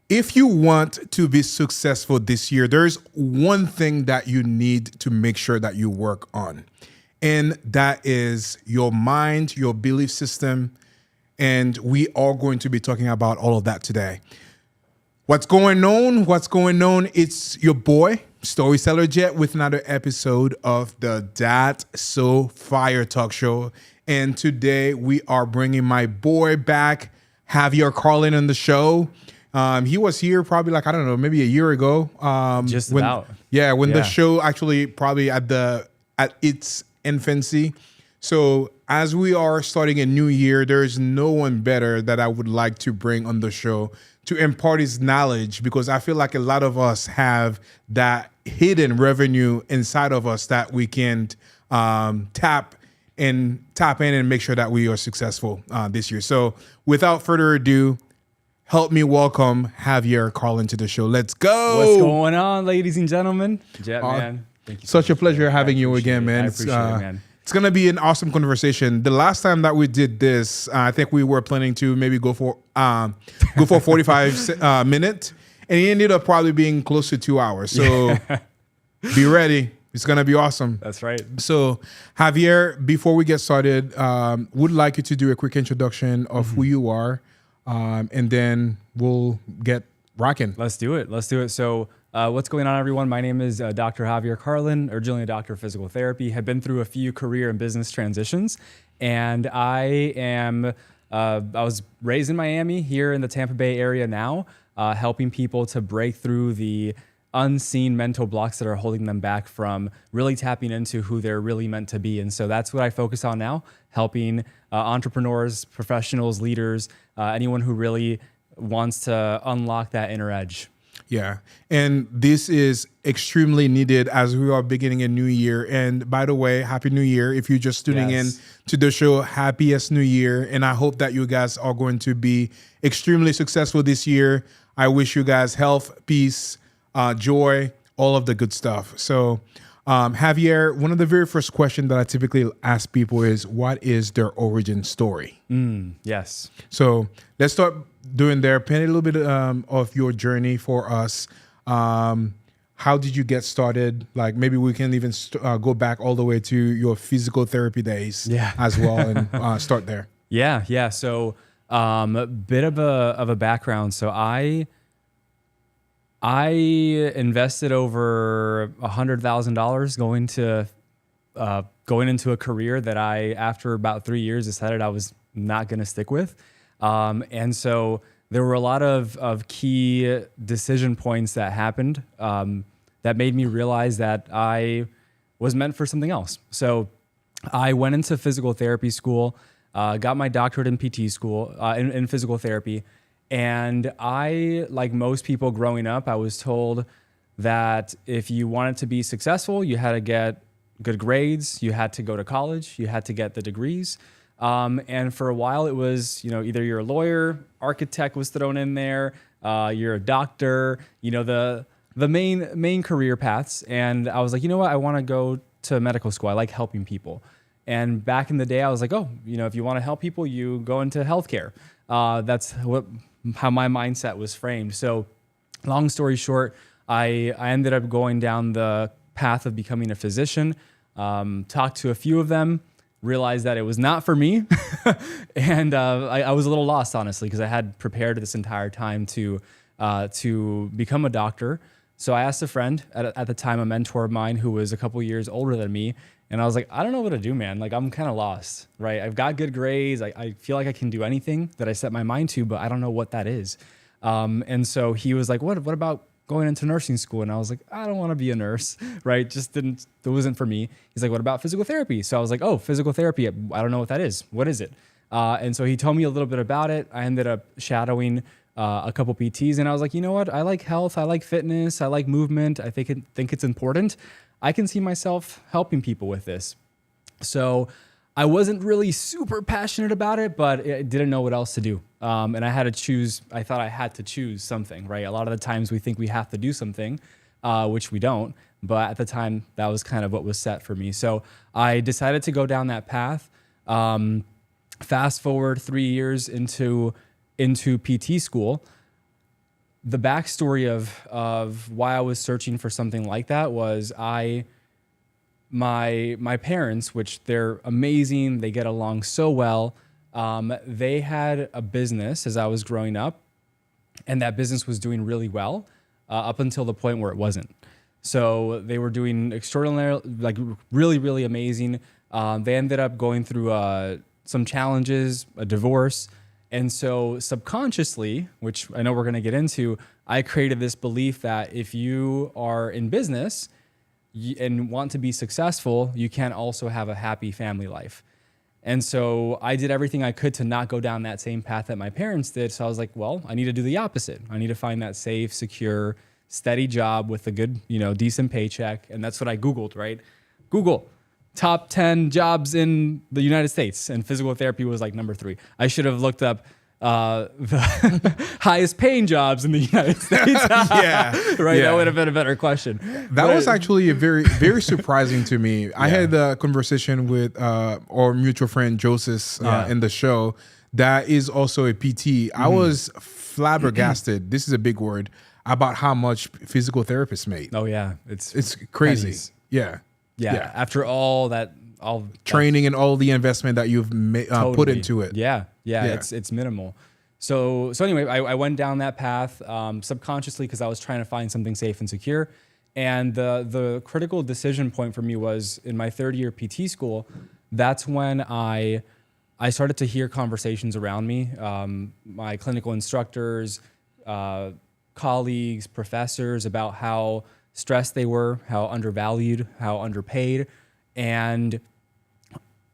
If you want to be successful this year, there's one thing that you need to make sure that you work on, and that is your mind, your belief system. And we are going to be talking about all of that today. What's going on? What's going on? It's your boy, Storyteller Jet, with another episode of the That So Fire Talk Show. And today we are bringing my boy back, Javier Carlin, on the show. He was here probably maybe a year ago. Just about. When the show actually probably at its infancy. So as we are starting a new year, there's no one better that I would like to bring on the show to impart his knowledge, because I feel like a lot of us have that hidden revenue inside of us that we can tap in and make sure that we are successful this year. So without further ado, help me welcome Javier Carlin to the show. Let's go. What's going on, ladies and gentlemen? Jet, man. Thank you. Such a pleasure having you again, man. I appreciate it, man. It's going to be an awesome conversation. The last time that we did this, I think we were planning to maybe go for 45 minutes, and it ended up probably being close to 2 hours. So be ready. It's going to be awesome. That's right. So Javier, before we get started, would like you to do a quick introduction of who you are. And then we'll get rocking. Let's do it. So what's going on, everyone? My name is Dr. Javier Carlin, originally a doctor of physical therapy. Have been through a few career and business transitions. And I was raised in Miami, here in the Tampa Bay area now, helping people to break through the unseen mental blocks that are holding them back from really tapping into who they're really meant to be. And so that's what I focus on now, helping entrepreneurs, professionals, leaders, anyone who really wants to unlock that inner edge. Yeah. And this is extremely needed as we are beginning a new year. And by the way, Happy New Year. If you're just tuning in to the show, happiest New Year. And I hope that you guys are going to be extremely successful this year. I wish you guys health, peace, joy, all of the good stuff. So Javier, one of the very first questions that I typically ask people is, what is their origin story? Yes. So let's start doing there. Paint a little bit of your journey for us. How did you get started? Like maybe we can even go back all the way to your physical therapy days as well and start there. Yeah. So a bit of a background. So I invested over $100,000 going into a career that I, after about 3 years, decided I was not going to stick with. And so there were a lot of key decision points that happened that made me realize that I was meant for something else. So I went into physical therapy school, got my doctorate in PT school, in physical therapy. And I, like most people growing up, I was told that if you wanted to be successful, you had to get good grades, you had to go to college, you had to get the degrees. And for a while it was, either you're a lawyer, architect was thrown in there, you're a doctor, the main career paths. And I was like, you know what? I want to go to medical school. I like helping people. And back in the day, I was like, if you want to help people, you go into healthcare. That's how my mindset was framed. So long story short, I ended up going down the path of becoming a physician, talked to a few of them, realized that it was not for me. And I was a little lost, honestly, because I had prepared this entire time to become a doctor. So I asked a friend, at the time, a mentor of mine who was a couple years older than me. And I was like, I don't know what to do, man. Like, I'm kind of lost, right? I've got good grades. I feel like I can do anything that I set my mind to, but I don't know what that is. And so he was like, what about going into nursing school? And I was like, I don't want to be a nurse, right? It wasn't for me. He's like, what about physical therapy? So I was like, oh, physical therapy. I don't know what that is. What is it? And so he told me a little bit about it. I ended up shadowing a couple PTs, and I was like, you know what? I like health. I like fitness. I like movement. I think it's important. I can see myself helping people with this. So I wasn't really super passionate about it, but I didn't know what else to do. And I had to choose. I thought I had to choose something, right? A lot of the times we think we have to do something, which we don't. But at the time, that was kind of what was set for me. So I decided to go down that path. Fast forward 3 years into PT school. the backstory of why I was searching for something like that was my parents, which they're amazing, they get along so well. They had a business as I was growing up, and that business was doing really well up until the point where it wasn't. So they were doing extraordinary, like really, really amazing. They ended up going through some challenges, a divorce. And so subconsciously, which I know we're going to get into, I created this belief that if you are in business and want to be successful, you can also have a happy family life. And so I did everything I could to not go down that same path that my parents did. So I was like, well, I need to do the opposite. I need to find that safe, secure, steady job with a good, decent paycheck. And that's what I Googled, right? Google top 10 jobs in the United States. And physical therapy was like number 3. I should have looked up the highest paying jobs in the United States. Yeah. Right. Yeah. That would have been a better question. That was actually a very, very surprising to me. I had a conversation with our mutual friend Joseph in the show that is also a PT. I was flabbergasted. This is a big word about how much physical therapists made. Oh yeah. It's crazy. pennies. Yeah. Yeah. After all Training and all the investment that you've put into it. Yeah. It's minimal. So anyway, I went down that path subconsciously because I was trying to find something safe and secure. And the critical decision point for me was in my third year PT school. That's when I started to hear conversations around me, my clinical instructors, colleagues, professors, about how stressed they were, how undervalued, how underpaid. And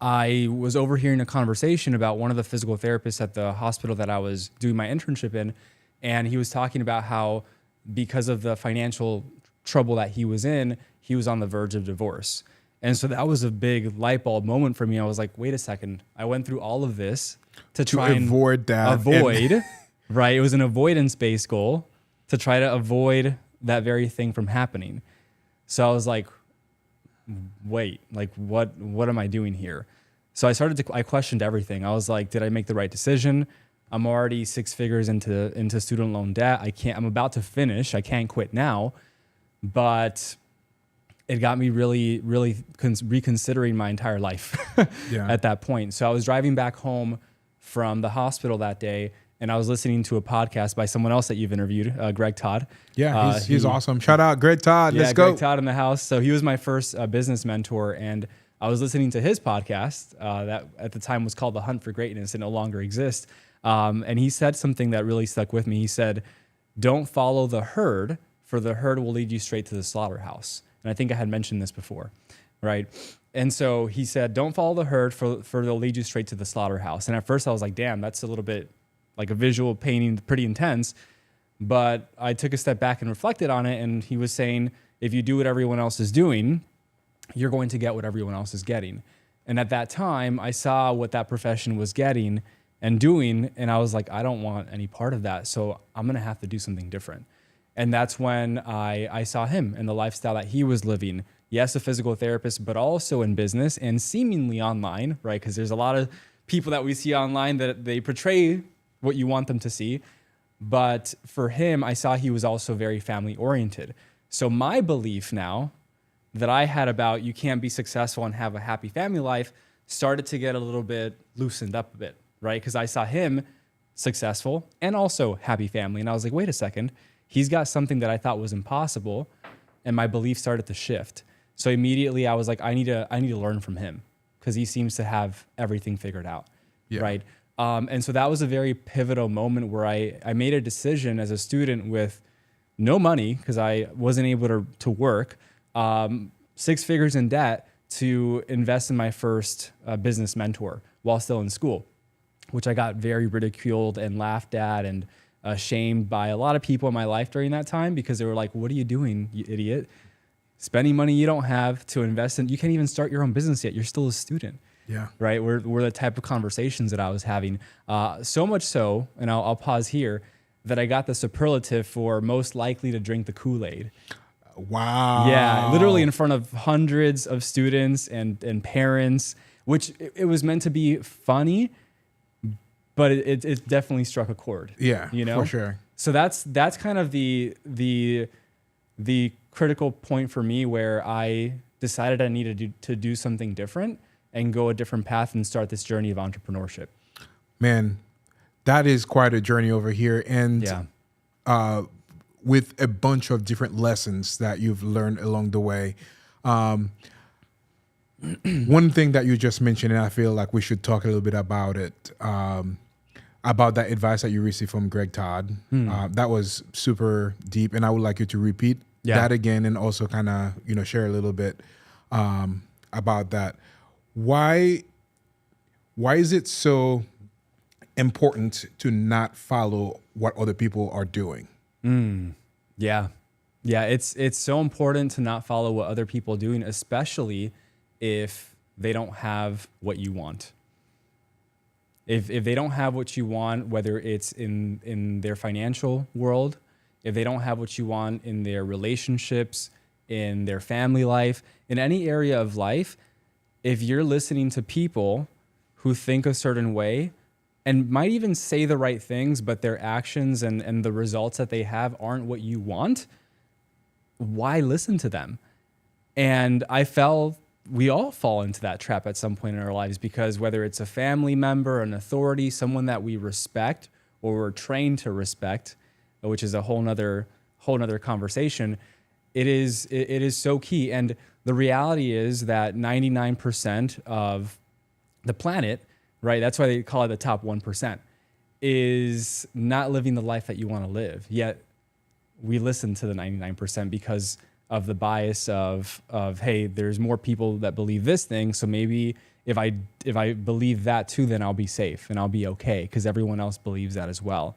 I was overhearing a conversation about one of the physical therapists at the hospital that I was doing my internship in. And he was talking about how because of the financial trouble that he was in, he was on the verge of divorce. And so that was a big light bulb moment for me. I was like, wait a second. I went through all of this to try and avoid that. Right? It was an avoidance-based goal to try to avoid that very thing from happening. So I was like, wait, like what am I doing here? So I questioned everything. I was like, did I make the right decision? I'm already 6 figures into student loan debt. I'm about to finish. I can't quit now. But it got me really, really reconsidering my entire life at that point. So I was driving back home from the hospital that day, and I was listening to a podcast by someone else that you've interviewed, Greg Todd. Yeah, he's awesome. Shout out Greg Todd. Let's go. Greg Todd in the house. So he was my first business mentor, and I was listening to his podcast that at the time was called The Hunt for Greatness and no longer exists. And he said something that really stuck with me. He said, don't follow the herd, for the herd will lead you straight to the slaughterhouse. And I think I had mentioned this before, right? And so he said, don't follow the herd, for they'll lead you straight to the slaughterhouse. And at first I was like, damn, that's a little bit like a visual painting, pretty intense. But I took a step back and reflected on it. And he was saying, if you do what everyone else is doing, you're going to get what everyone else is getting. And at that time, I saw what that profession was getting and doing. And I was like, I don't want any part of that. So I'm going to have to do something different. And that's when I saw him and the lifestyle that he was living. Yes, a physical therapist, but also in business and seemingly online, right? Because there's a lot of people that we see online that they portray what you want them to see. But for him, I saw he was also very family oriented. So my belief now that I had about you can't be successful and have a happy family life started to get a little bit loosened up a bit, right? Because I saw him successful and also happy family. And I was like, wait a second, he's got something that I thought was impossible. And my belief started to shift. So immediately I was like, I need to learn from him because he seems to have everything figured out, right? And so that was a very pivotal moment where I made a decision as a student with no money because I wasn't able to work, 6 figures in debt to invest in my first business mentor while still in school, which I got very ridiculed and laughed at and shamed by a lot of people in my life during that time because they were like, what are you doing, you idiot? Spending money you don't have to invest in. You can't even start your own business yet. You're still a student. Yeah. Right. Were the type of conversations that I was having. So much so, and I'll pause here, that I got the superlative for most likely to drink the Kool-Aid. Wow. Yeah. Literally in front of hundreds of students and parents, which it was meant to be funny, but it definitely struck a chord. Yeah. You know? For sure. So that's kind of the critical point for me where I decided I needed to do something different and go a different path and start this journey of entrepreneurship. Man, that is quite a journey over here. And with a bunch of different lessons that you've learned along the way. One thing that you just mentioned, and I feel like we should talk a little bit about it, about that advice that you received from Greg Todd. That was super deep, and I would like you to repeat that again, and also kind of share a little bit about that. Why is it so important to not follow what other people are doing? Yeah. It's so important to not follow what other people are doing, especially if they don't have what you want. If they don't have what you want, whether it's in their financial world, if they don't have what you want in their relationships, in their family life, in any area of life, if you're listening to people who think a certain way and might even say the right things, but their actions and the results that they have aren't what you want, why listen to them? And we all fall into that trap at some point in our lives, because whether it's a family member, an authority, someone that we respect or we're trained to respect, which is a whole nother conversation, it is so key. And the reality is that 99% of the planet, right? That's why they call it the top 1%, is not living the life that you want to live. Yet we listen to the 99% because of the bias of hey, there's more people that believe this thing, so maybe if I believe that too, then I'll be safe and I'll be okay because everyone else believes that as well.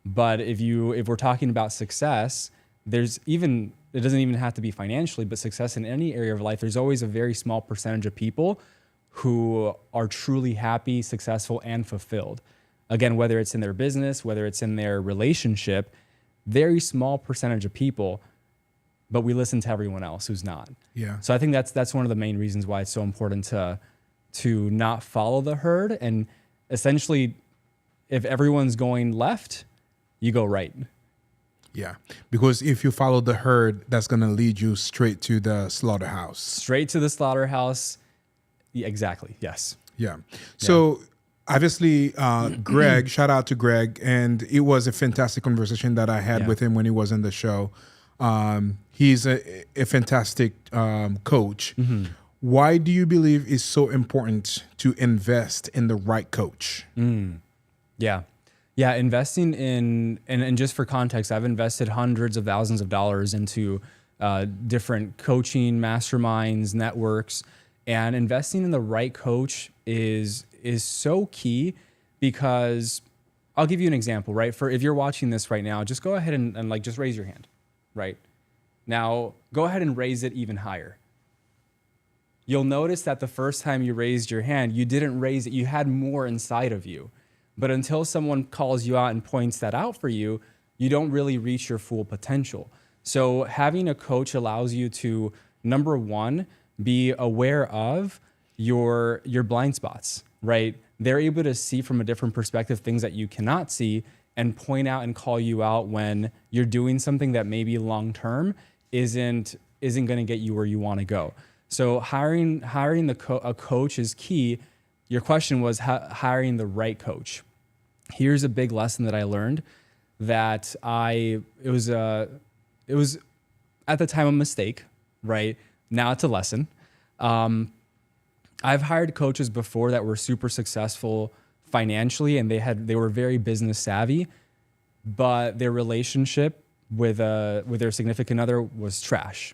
But if we're talking about success, it doesn't even have to be financially, but success in any area of life, there's always a very small percentage of people who are truly happy, successful, and fulfilled. Again, whether it's in their business, whether it's in their relationship, very small percentage of people, but we listen to everyone else who's not. Yeah. So I think that's one of the main reasons why it's so important to not follow the herd. And essentially, if everyone's going left, you go right. Yeah, because if you follow the herd, that's going to lead you straight to the slaughterhouse. Straight to the slaughterhouse. Yeah, exactly. Yes. Yeah. So obviously, Greg, shout out to Greg. And it was a fantastic conversation that I had with him when he was on the show. He's a fantastic coach. Mm-hmm. Why do you believe it's so important to invest in the right coach? Yeah, investing in, and just for context, I've invested hundreds of thousands of dollars into different coaching masterminds, networks, and investing in the right coach is so key, because I'll give you an example, right? For if you're watching this right now, just go ahead and like just raise your hand, right? Now, go ahead and raise it even higher. You'll notice that the first time you raised your hand, you didn't raise it, you had more inside of you. But until someone calls you out and points that out for you, you don't really reach your full potential. So having a coach allows you to, number one, be aware of your blind spots, right? They're able to see from a different perspective things that you cannot see and point out and call you out when you're doing something that maybe long-term isn't going to get you where you want to go. So hiring a coach is key. Your question was hiring the right coach. Here's a big lesson that I learned that it was at the time a mistake, right? Now it's a lesson. I've hired coaches before that were super successful financially, and they were very business savvy, but their relationship with their significant other was trash.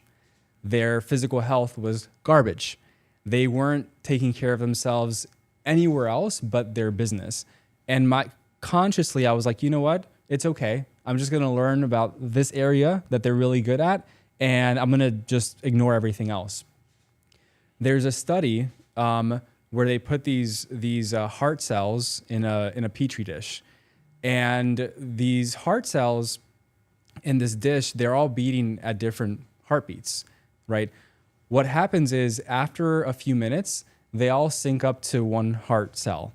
Their physical health was garbage. They weren't taking care of themselves anywhere else but their business. And consciously, I was like, you know what? It's okay. I'm just going to learn about this area that they're really good at, and I'm going to just ignore everything else. There's a study where they put these heart cells in a petri dish, and these heart cells in this dish, they're all beating at different heartbeats, right? What happens is after a few minutes, they all sync up to one heart cell.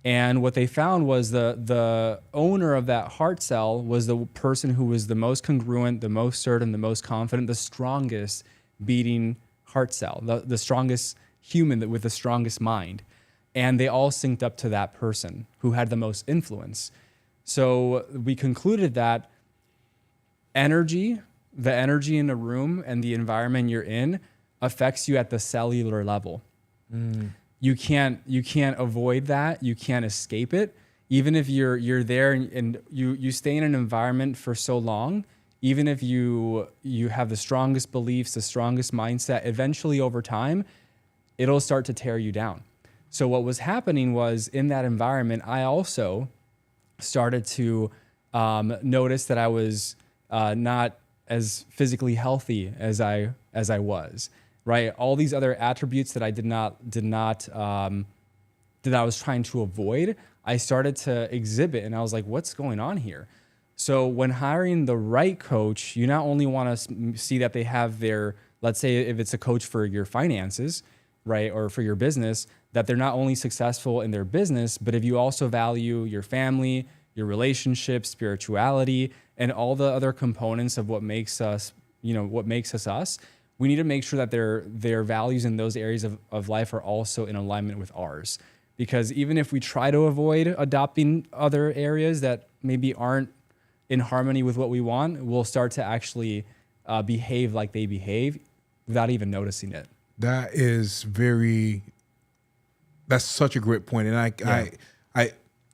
And what they found was the owner of that heart cell was the person who was the most congruent, the most certain, the most confident, the strongest beating heart cell, the strongest human with the strongest mind. And they all synced up to that person who had the most influence. So we concluded that the energy in a room and the environment you're in affects you at the cellular level. You can't avoid that. You can't escape it. Even if you're there and you stay in an environment for so long, even if you have the strongest beliefs, the strongest mindset, eventually over time, it'll start to tear you down. So what was happening was in that environment, I also started to notice that I was not as physically healthy as I was, right? All these other attributes that I that I was trying to avoid, I started to exhibit, and I was like, what's going on here? So when hiring the right coach, you not only want to see that they have their, let's say if it's a coach for your finances, right, or for your business, that they're not only successful in their business, but if you also value your family, your relationships, spirituality, and all the other components of what makes us, us, we need to make sure that their values in those areas of life are also in alignment with ours. Because even if we try to avoid adopting other areas that maybe aren't in harmony with what we want, we'll start to actually behave like they behave without even noticing it. That's such a great point. And I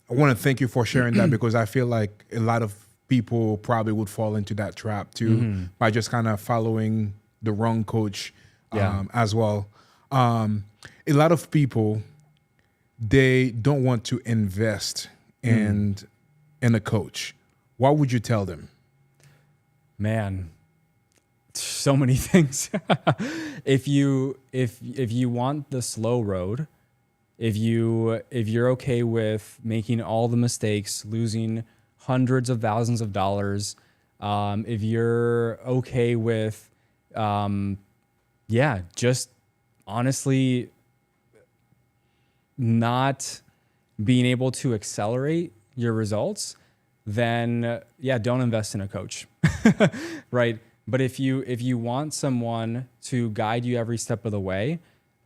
want to thank you for sharing that, because I feel like a lot of people probably would fall into that trap too, by just kind of following the wrong coach as well. A lot of people, they don't want to invest in a coach. What would you tell them? Man, so many things. If you want the slow road, if you're okay with making all the mistakes, losing hundreds of thousands of dollars, if you're okay with just honestly not being able to accelerate your results, then don't invest in a coach, right? But if you want someone to guide you every step of the way,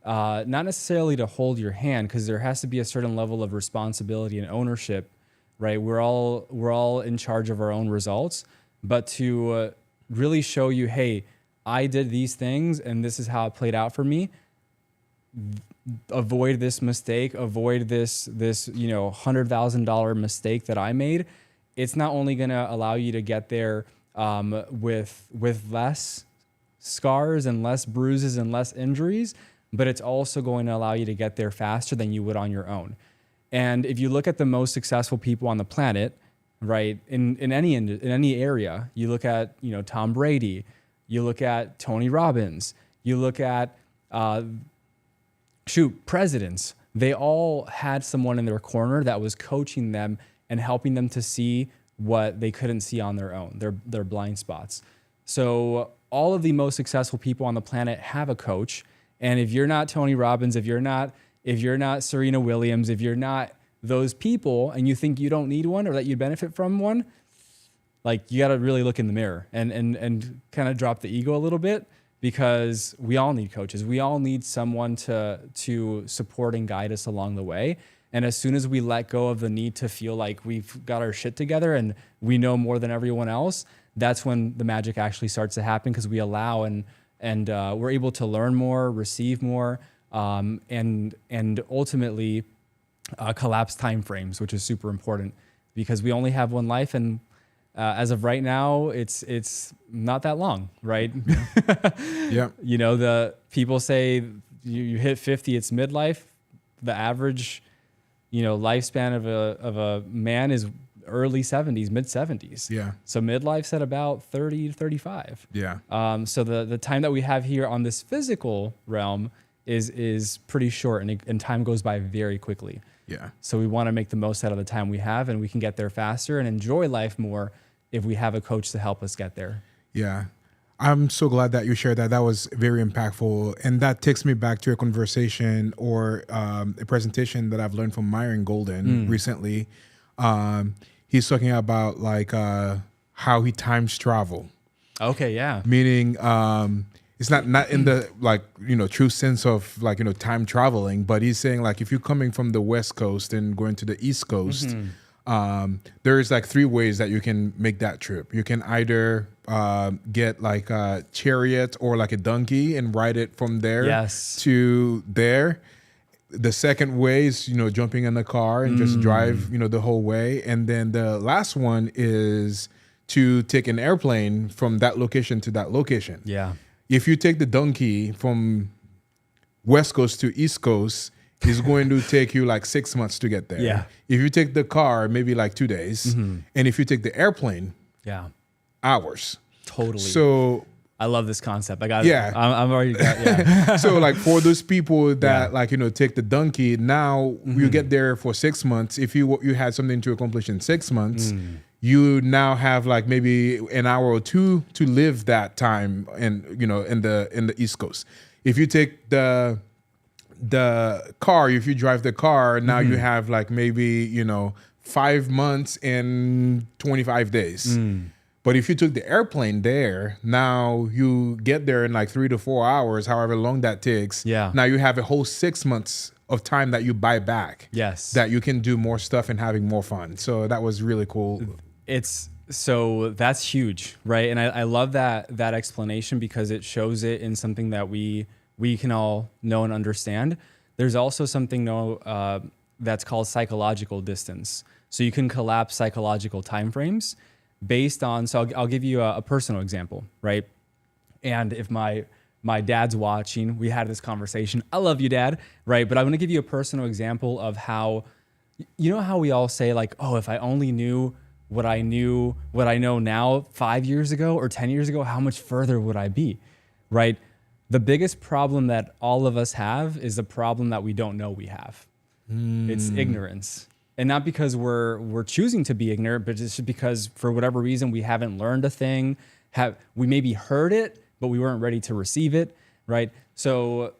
not necessarily to hold your hand, because there has to be a certain level of responsibility and ownership, right? We're all in charge of our own results, but to really show you, hey, I did these things and this is how it played out for me. Avoid this mistake, avoid this $100,000 mistake that I made. It's not only going to allow you to get there with less scars and less bruises and less injuries, but it's also going to allow you to get there faster than you would on your own. And if you look at the most successful people on the planet, right, in any area, you look at Tom Brady, you look at Tony Robbins, you look at presidents. They all had someone in their corner that was coaching them and helping them to see what they couldn't see on their own, their blind spots. So all of the most successful people on the planet have a coach. And if you're not Tony Robbins, if you're not Serena Williams, if you're not those people and you think you don't need one or that you benefit from one, like, you got to really look in the mirror and kind of drop the ego a little bit, because we all need coaches. We all need someone to support and guide us along the way. And as soon as we let go of the need to feel like we've got our shit together and we know more than everyone else, that's when the magic actually starts to happen, because we allow and we're able to learn more, receive more, and ultimately collapse timeframes, which is super important, because we only have one life, and as of right now, it's not that long, right? Yeah. The people say you hit 50, it's midlife. The average lifespan of a man is early 70s, mid 70s. Yeah. So midlife's at about 30 to 35. Yeah. So the time that we have here on this physical realm is pretty short, and time goes by very quickly. Yeah. So we want to make the most out of the time we have, and we can get there faster and enjoy life more if we have a coach to help us get there. Yeah. I'm so glad that you shared that. That was very impactful. And that takes me back to a conversation or a presentation that I've learned from Myron Golden recently. He's talking about like how he times travel, Okay, yeah. meaning it's not in the like, true sense of like, time traveling, but he's saying like if you're coming from the West Coast and going to the East Coast, there's like three ways that you can make that trip. You can either get like a chariot or like a donkey and ride it from there Yes. to there. The second way is, jumping in the car and just drive, the whole way. And then the last one is to take an airplane from that location to that location. Yeah. If you take the donkey from West Coast to East Coast, it's going to take you like 6 months to get there. Yeah. If you take the car, maybe like 2 days. And if you take the airplane, Yeah. hours. Totally. So I love this concept. I got Yeah. it. I'm already got, yeah. so like for those people that Yeah. like take the donkey, now you get there for 6 months. If you had something to accomplish in 6 months, you now have like maybe an hour or two to live that time in in the East Coast. If you take the car, if you drive the car, now you have like maybe 5 months and 25 days. But if you took the airplane there, now you get there in like 3 to 4 hours, however long that takes. Yeah. Now you have a whole 6 months of time that you buy back. Yes. That you can do more stuff and having more fun. So that was really cool. So that's huge, right? And I love that explanation because it shows it in something that we can all know and understand. There's also something that's called psychological distance. So you can collapse psychological timeframes based on. So I'll give you a personal example, right? And if my dad's watching, we had this conversation. I love you, Dad, right? But I'm going to give you a personal example of how, how we all say like, oh, if I only knew what I know now 5 years ago or 10 years ago, how much further would I be, right? The biggest problem that all of us have is the problem that we don't know we have. It's ignorance. And not because we're choosing to be ignorant, but just because for whatever reason we haven't learned a thing, we maybe heard it, but we weren't ready to receive it, right? So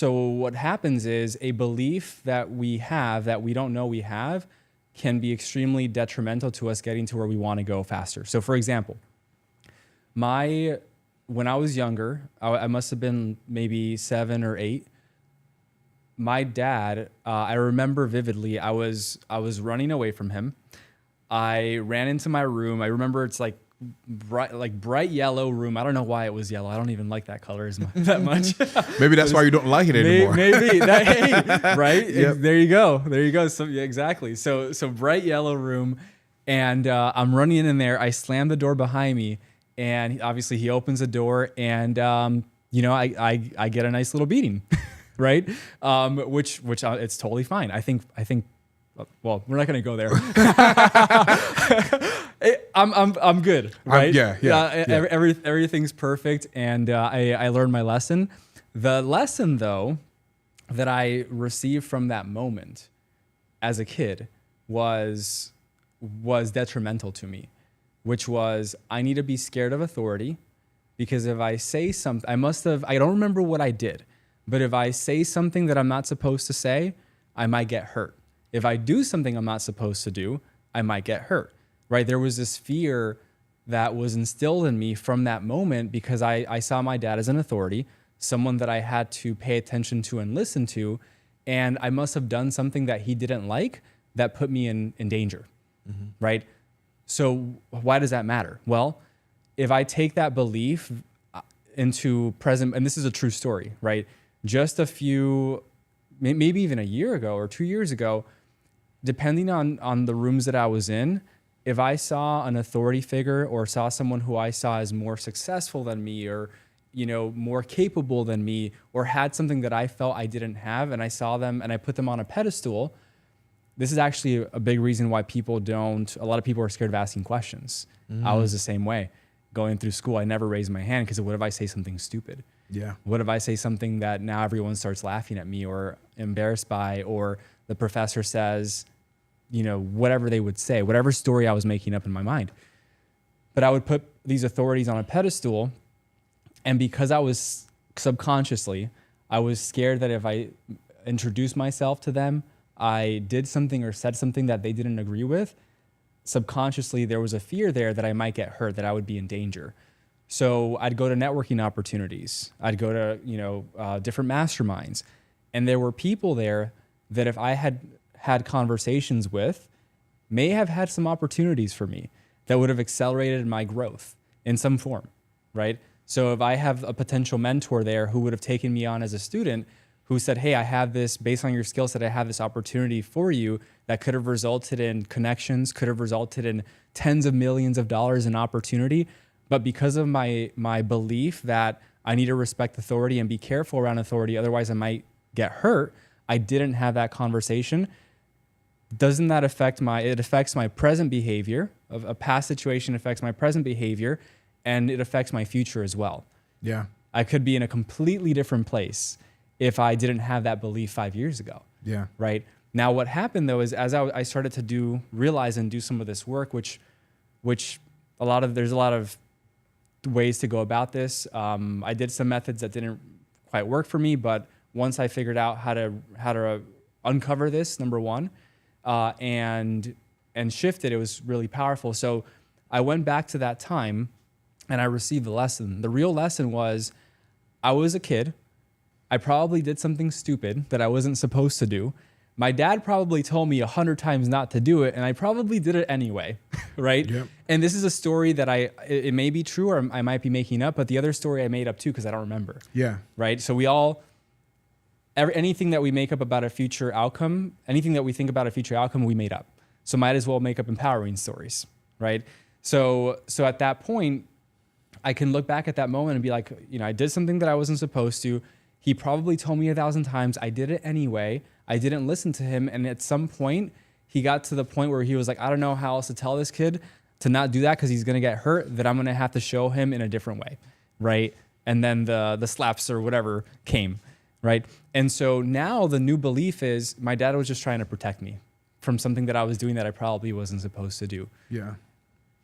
what happens is a belief that we have that we don't know we have can be extremely detrimental to us getting to where we want to go faster. So for example, when I was younger, I must have been maybe 7 or 8. My dad, I remember vividly, I was running away from him. I ran into my room. I remember it's like bright yellow room. I don't know why it was yellow. I don't even like that color that much. Maybe that's why you don't like it anymore. Maybe right? Yep. There you go. So yeah, exactly. So bright yellow room, and I'm running in there. I slam the door behind me, and obviously he opens the door, and I get a nice little beating, right? Which it's totally fine. I think. Well, we're not gonna go there. I'm good, right? Yeah. Everything's perfect, and I learned my lesson. The lesson, though, that I received from that moment as a kid was detrimental to me, which was I need to be scared of authority, because if I say something, I don't remember what I did, but if I say something that I'm not supposed to say, I might get hurt. If I do something I'm not supposed to do, I might get hurt, right? There was this fear that was instilled in me from that moment because I saw my dad as an authority, someone that I had to pay attention to and listen to, and I must have done something that he didn't like that put me in danger, right? So why does that matter? Well, if I take that belief into present, and this is a true story, right? Just a few, maybe even a year ago or 2 years ago, depending on the rooms that I was in, if I saw an authority figure or saw someone who I saw as more successful than me or, more capable than me or had something that I felt I didn't have, and I saw them and I put them on a pedestal, this is actually a big reason why a lot of people are scared of asking questions. I was the same way. Going through school, I never raised my hand because what if I say something stupid? Yeah. What if I say something that now everyone starts laughing at me or embarrassed by, or the professor says, whatever they would say, whatever story I was making up in my mind. But I would put these authorities on a pedestal And because I was subconsciously, I was scared that if I introduced myself to them, I did something or said something that they didn't agree with, subconsciously there was a fear there that I might get hurt, that I would be in danger. So I'd go to networking opportunities. I'd go to, different masterminds. And there were people there that if I had had conversations with, may have had some opportunities for me that would have accelerated my growth in some form, right? So if I have a potential mentor there who would have taken me on as a student, who said, hey, I have this, based on your skill set, I have this opportunity for you that could have resulted in connections, could have resulted in tens of millions of dollars in opportunity. But because of my belief that I need to respect authority and be careful around authority, otherwise I might get hurt, I didn't have that conversation. Doesn't that affect it affects my present behavior? A past situation affects my present behavior, and it affects my future as well. Yeah. I could be in a completely different place if I didn't have that belief 5 years ago. Yeah. Right? Now, what happened though is as I started to realize and do some of this work, which there's a lot of ways to go about this. I did some methods that didn't quite work for me, but once I figured out how to uncover this, number one, and shift it was really powerful. So I went back to that time and I received the lesson. The real lesson was I was a kid. I probably did something stupid that I wasn't supposed to do. My dad probably told me 100 times not to do it, and I probably did it anyway, right? Yep. And this is a story that it may be true or I might be making up, but the other story I made up too because I don't remember. Yeah. Right? So anything that we make up about a future outcome, anything that we think about a future outcome, we made up. So might as well make up empowering stories, right? So at that point, I can look back at that moment and be like, I did something that I wasn't supposed to. He probably told me 1,000 times. I did it anyway. I didn't listen to him. And at some point, he got to the point where he was like, I don't know how else to tell this kid to not do that because he's going to get hurt, that I'm going to have to show him in a different way, right? And then the slaps or whatever came, right? And so now the new belief is my dad was just trying to protect me from something that I was doing that I probably wasn't supposed to do. Yeah.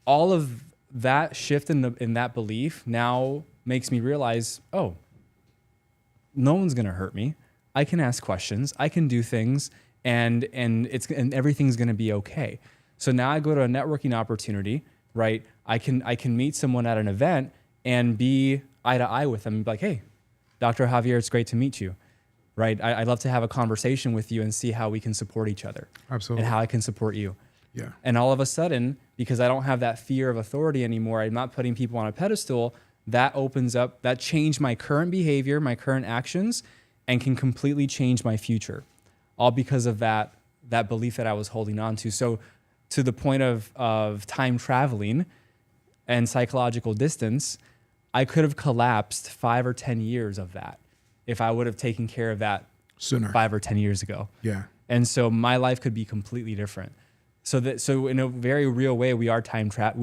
All of that shift in that belief now makes me realize, oh, no one's going to hurt me. I can ask questions. I can do things, and everything's going to be okay. So now I go to a networking opportunity, right? I can meet someone at an event and be eye to eye with them and be like, hey, Dr. Javier, it's great to meet you, right? I'd love to have a conversation with you and see how we can support each other. Absolutely. And how I can support you. Yeah. And all of a sudden, because I don't have that fear of authority anymore, I'm not putting people on a pedestal, that opens up, that changed my current behavior, my current actions, and can completely change my future. All because of that belief that I was holding on to. So to the point of time traveling and psychological distance, I could have collapsed 5 or 10 years of that if I would have taken care of that Sooner. 5 or 10 years ago. Yeah. And so my life could be completely different. So in a very real way, we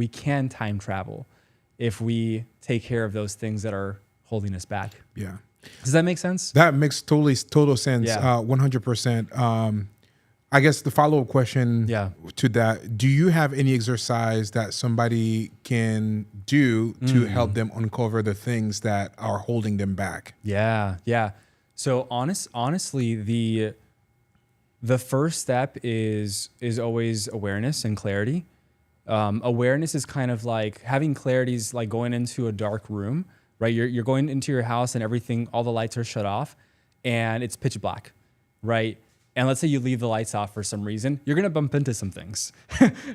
can time travel if we take care of those things that are holding us back. Yeah. Does that make sense? That makes total sense. Yeah. 100%. I guess the follow-up question to that, do you have any exercise that somebody can do to help them uncover the things that are holding them back? Yeah. So honestly, the first step is always awareness and clarity. Awareness is kind of like having clarity is like going into a dark room, right? You're going into your house and everything, all the lights are shut off and it's pitch black, right? And let's say you leave the lights off for some reason, you're gonna bump into some things,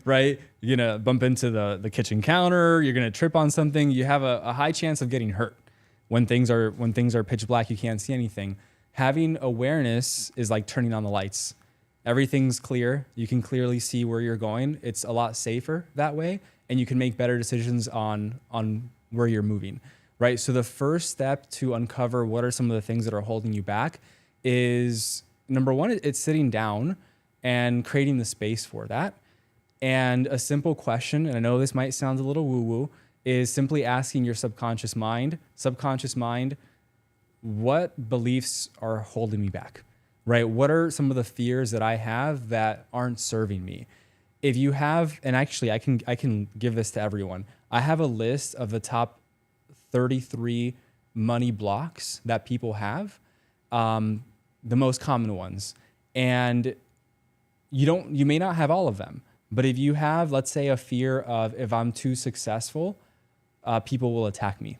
right? You're gonna bump into the kitchen counter, you're gonna trip on something. You have a high chance of getting hurt when things are pitch black, you can't see anything. Having awareness is like turning on the lights. Everything's clear. You can clearly see where you're going. It's a lot safer that way, and you can make better decisions on where you're moving, right? So the first step to uncover what are some of the things that are holding you back is, number one, it's sitting down and creating the space for that. And a simple question, and I know this might sound a little woo-woo, is simply asking your subconscious mind, what beliefs are holding me back, right? What are some of the fears that I have that aren't serving me? If you have, and actually I can give this to everyone. I have a list of the top 33 money blocks that people have, the most common ones. And you may not have all of them, but if you have, let's say, a fear of if I'm too successful, people will attack me.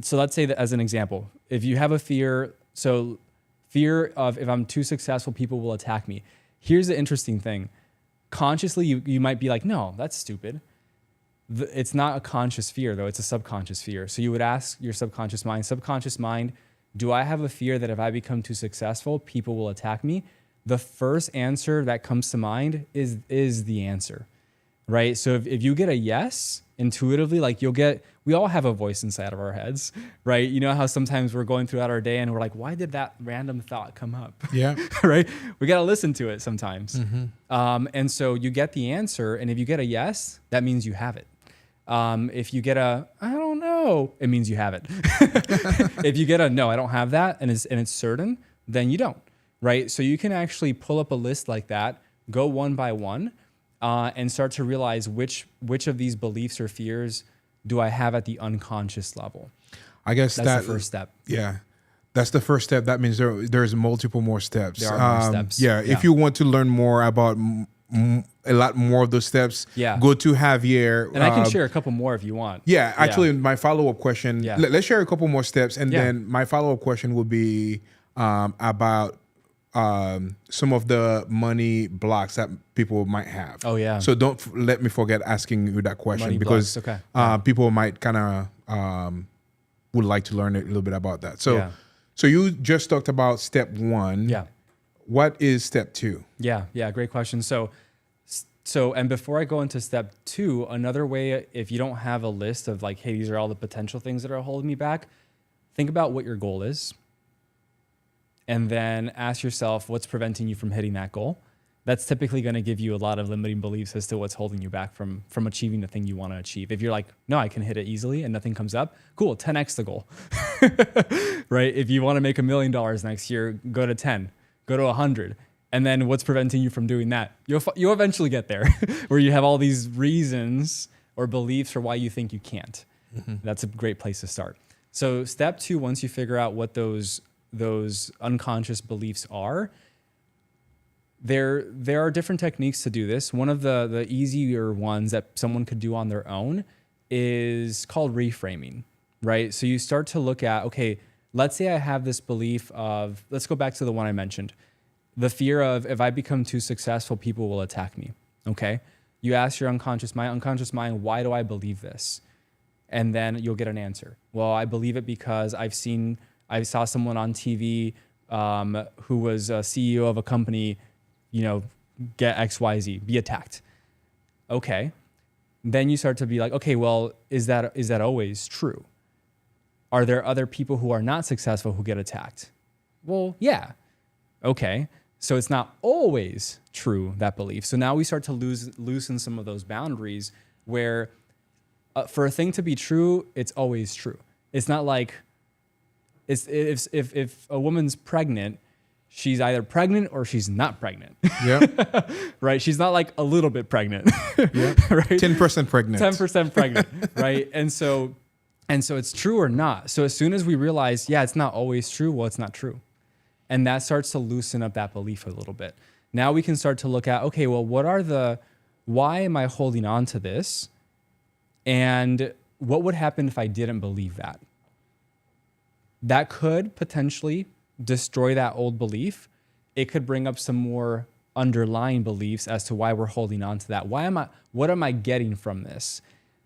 So let's say that as an example, if you have a fear of if I'm too successful, people will attack me. Here's the interesting thing. Consciously, you might be like, no, that's stupid. It's not a conscious fear, though. It's a subconscious fear. So you would ask your subconscious mind, do I have a fear that if I become too successful, people will attack me? The first answer that comes to mind is the answer, right? So if you get a yes, intuitively, like we all have a voice inside of our heads, right? You know how sometimes we're going throughout our day and we're like, why did that random thought come up? Yeah. Right? We got to listen to it sometimes. And so you get the answer, and if you get a yes, that means you have it. If you get I don't know, it means you have it. If you get a no, I don't have that, and it's certain, then you don't, right? So you can actually pull up a list like that, go one by one, and start to realize which of these beliefs or fears do I have at the unconscious level. I guess that's the first step. Yeah. That's the first step. That means there's multiple more steps. There are more steps. Yeah. If you want to learn more about a lot more of those steps, go to Javier. And I can share a couple more if you want. Yeah. Actually, my follow-up question, Yeah. let's share a couple more steps. And then my follow-up question will be about some of the money blocks that people might have. Oh, yeah. So don't let me forget asking you that question Money because blocks, okay. people might kind of would like to learn a little bit about that. So, Yeah. so you just talked about step one. Yeah. What is step two? Yeah, great question. So, and before I go into step two, another way, if you don't have a list of like, hey, these are all the potential things that are holding me back, think about what your goal is. And then ask yourself, what's preventing you from hitting that goal? That's typically going to give you a lot of limiting beliefs as to what's holding you back from achieving the thing you want to achieve. If you're like, no, I can hit it easily and nothing comes up, cool, 10x the goal, right? If you want to make $1 million next year, go to 10, go to 100. And then what's preventing you from doing that? You'll eventually get there where you have all these reasons or beliefs for why you think you can't. Mm-hmm. That's a great place to start. So step two, once you figure out what those unconscious beliefs are, there are different techniques to do this. One of the easier ones that someone could do on their own is called reframing, right? So you start to look at, okay, let's say I have this belief of, let's go back to the one I mentioned, the fear of if I become too successful, people will attack me, okay? You ask your unconscious mind, why do I believe this? And then you'll get an answer. Well, I believe it because I saw someone on TV who was a CEO of a company, get XYZ, be attacked. Okay. Then you start to be like, okay, well, is that always true? Are there other people who are not successful who get attacked? Well, yeah. Okay. So it's not always true, that belief. So now we start to loosen some of those boundaries where for a thing to be true, it's always true. It's not like if a woman's pregnant, she's either pregnant or she's not pregnant. Yeah. Right? She's not like a little bit pregnant. Yeah. Right? 10% pregnant. 10% pregnant. Right? And so it's true or not. So as soon as we realize, it's not always true, well, it's not true. And that starts to loosen up that belief a little bit. Now we can start to look at, okay, well, why am I holding on to this? And what would happen if I didn't believe that? That could potentially destroy that old belief. It could bring up some more underlying beliefs as to why we're holding on to that. What am I getting from this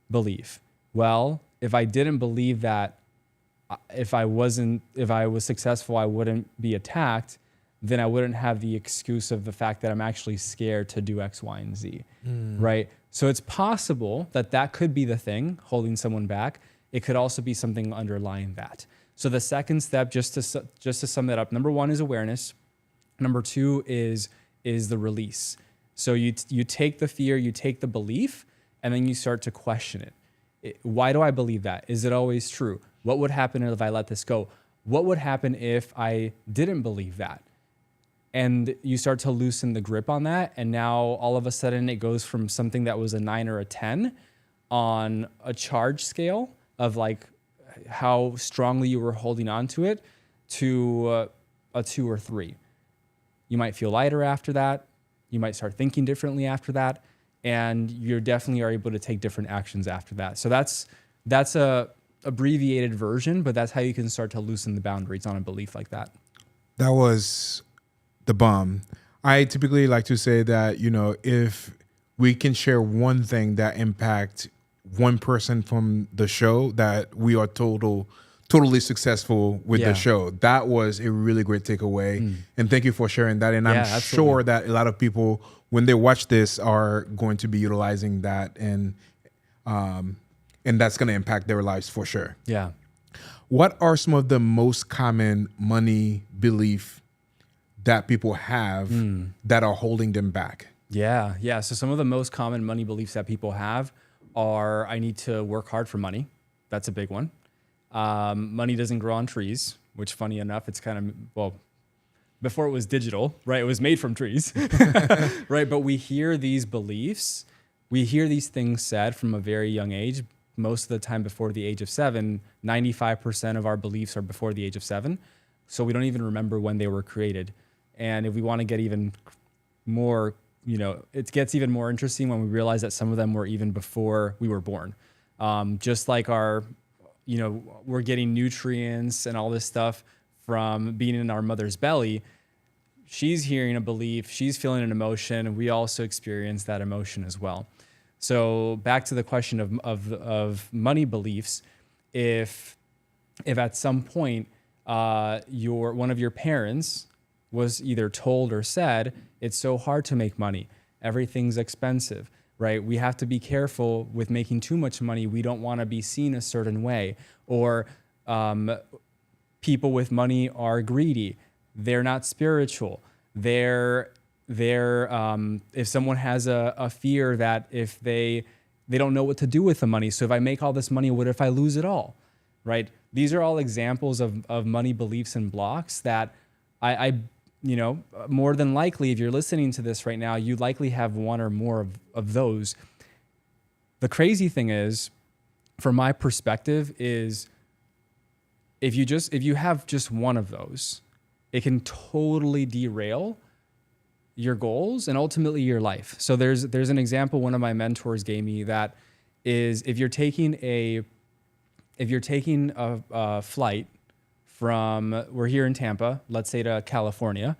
belief? Well, if I didn't believe that if I was successful, I wouldn't be attacked, then I wouldn't have the excuse of the fact that I'm actually scared to do X, Y, and Z, right? So it's possible that could be the thing holding someone back. It could also be something underlying that. So the second step, just to sum that up, number one is awareness. Number two is the release. So you take the fear, you take the belief, and then you start to question it. Why do I believe that? Is it always true? What would happen if I let this go? What would happen if I didn't believe that? And you start to loosen the grip on that. And now all of a sudden it goes from something that was a 9 or a 10 on a charge scale of like how strongly you were holding on to it to a 2 or 3. You might feel lighter after that. You might start thinking differently after that. And you definitely are able to take different actions after that. So that's a abbreviated version, but that's how you can start to loosen the boundaries on a belief like that. That was the bomb. I typically like to say that, if we can share one thing that impact one person from the show, that we are totally successful with the show. That was a really great takeaway. And thank you for sharing that. And I'm absolutely. sure that a lot of people, when they watch this, are going to be utilizing that, and that's going to impact their lives for sure. Yeah. What are some of the most common money belief that people have that are holding them back? Yeah. So some of the most common money beliefs that people have are, I need to work hard for money. That's a big one. Money doesn't grow on trees, which, funny enough, it's kind of, well, before it was digital, right? It was made from trees, right? But we hear these beliefs, we hear these things said from a very young age. Most of the time before the age of 7, 95% of our beliefs are before the age of 7. So we don't even remember when they were created. And if we want to get even more, it gets even more interesting when we realize that some of them were even before we were born. Just like we're getting nutrients and all this stuff from being in our mother's belly. She's hearing a belief, she's feeling an emotion, and we also experience that emotion as well. So back to the question of money beliefs, if at some point one of your parents was either told or said, it's so hard to make money, everything's expensive, right? We have to be careful with making too much money. We don't want to be seen a certain way. Or people with money are greedy. They're not spiritual. If someone has a fear that if they don't know what to do with the money. So if I make all this money, what if I lose it all, right? These are all examples of money beliefs and blocks that I more than likely, if you're listening to this right now, you likely have one or more of those. The crazy thing is, from my perspective, is if you have just one of those, it can totally derail your goals and ultimately your life. So there's an example one of my mentors gave me that is, if you're taking a flight from, we're here in Tampa, let's say to California,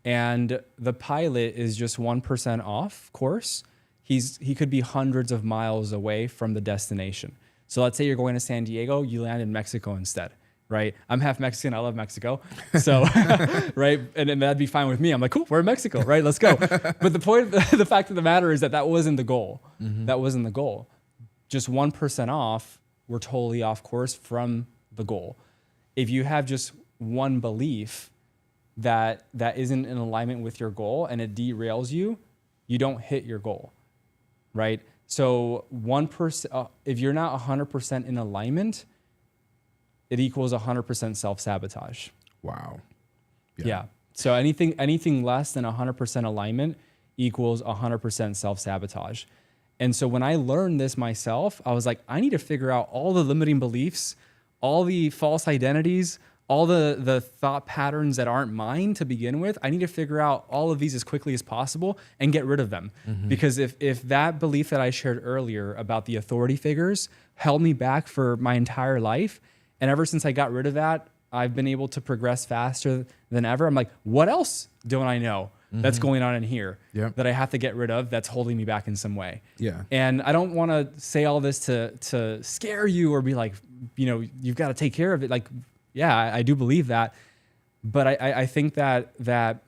and the pilot is just 1% off course, he could be hundreds of miles away from the destination. So let's say you're going to San Diego, you land in Mexico instead. Right? I'm half Mexican. I love Mexico. So, right. And that'd be fine with me. I'm like, cool, we're in Mexico, right? Let's go. But the fact of the matter is that wasn't the goal. Mm-hmm. That wasn't the goal. Just 1% off, we're totally off course from the goal. If you have just one belief that isn't in alignment with your goal and it derails you, you don't hit your goal, right? So 1%, if you're not 100% in alignment, it equals 100% self-sabotage. Wow. Yeah. So anything less than 100% alignment equals 100% self-sabotage. And so when I learned this myself, I was like, I need to figure out all the limiting beliefs, all the false identities, all the thought patterns that aren't mine to begin with. I need to figure out all of these as quickly as possible and get rid of them. Mm-hmm. Because if that belief that I shared earlier about the authority figures held me back for my entire life, and ever since I got rid of that, I've been able to progress faster than ever. I'm like, what else don't I know that's going on in here that I have to get rid of that's holding me back in some way? Yeah. And I don't want to say all this to scare you or be like, you've got to take care of it. Like, yeah, I do believe that. But I think that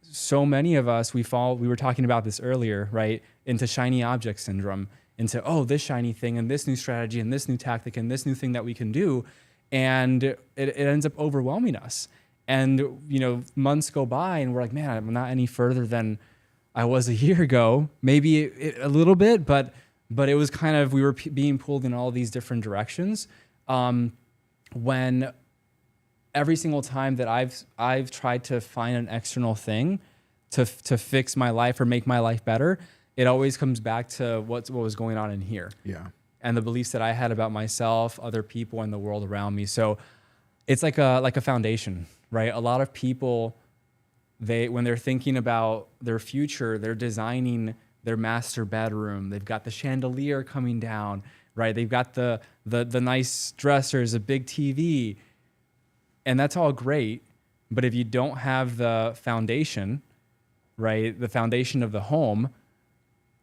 so many of us, we were talking about this earlier, right? Into shiny object syndrome, into, this shiny thing and this new strategy and this new tactic and this new thing that we can do. And it ends up overwhelming us. And, months go by and we're like, man, I'm not any further than I was a year ago. Maybe a little bit, but it was kind of, we were being pulled in all these different directions. When every single time that I've tried to find an external thing to fix my life or make my life better, it always comes back to what was going on in here. Yeah. and the beliefs that I had about myself, other people, and the world around me. So it's like a foundation, right? A lot of people, when they're thinking about their future, they're designing their master bedroom. They've got the chandelier coming down, right? They've got the nice dressers, a big TV, and that's all great. But if you don't have the foundation, right, the foundation of the home,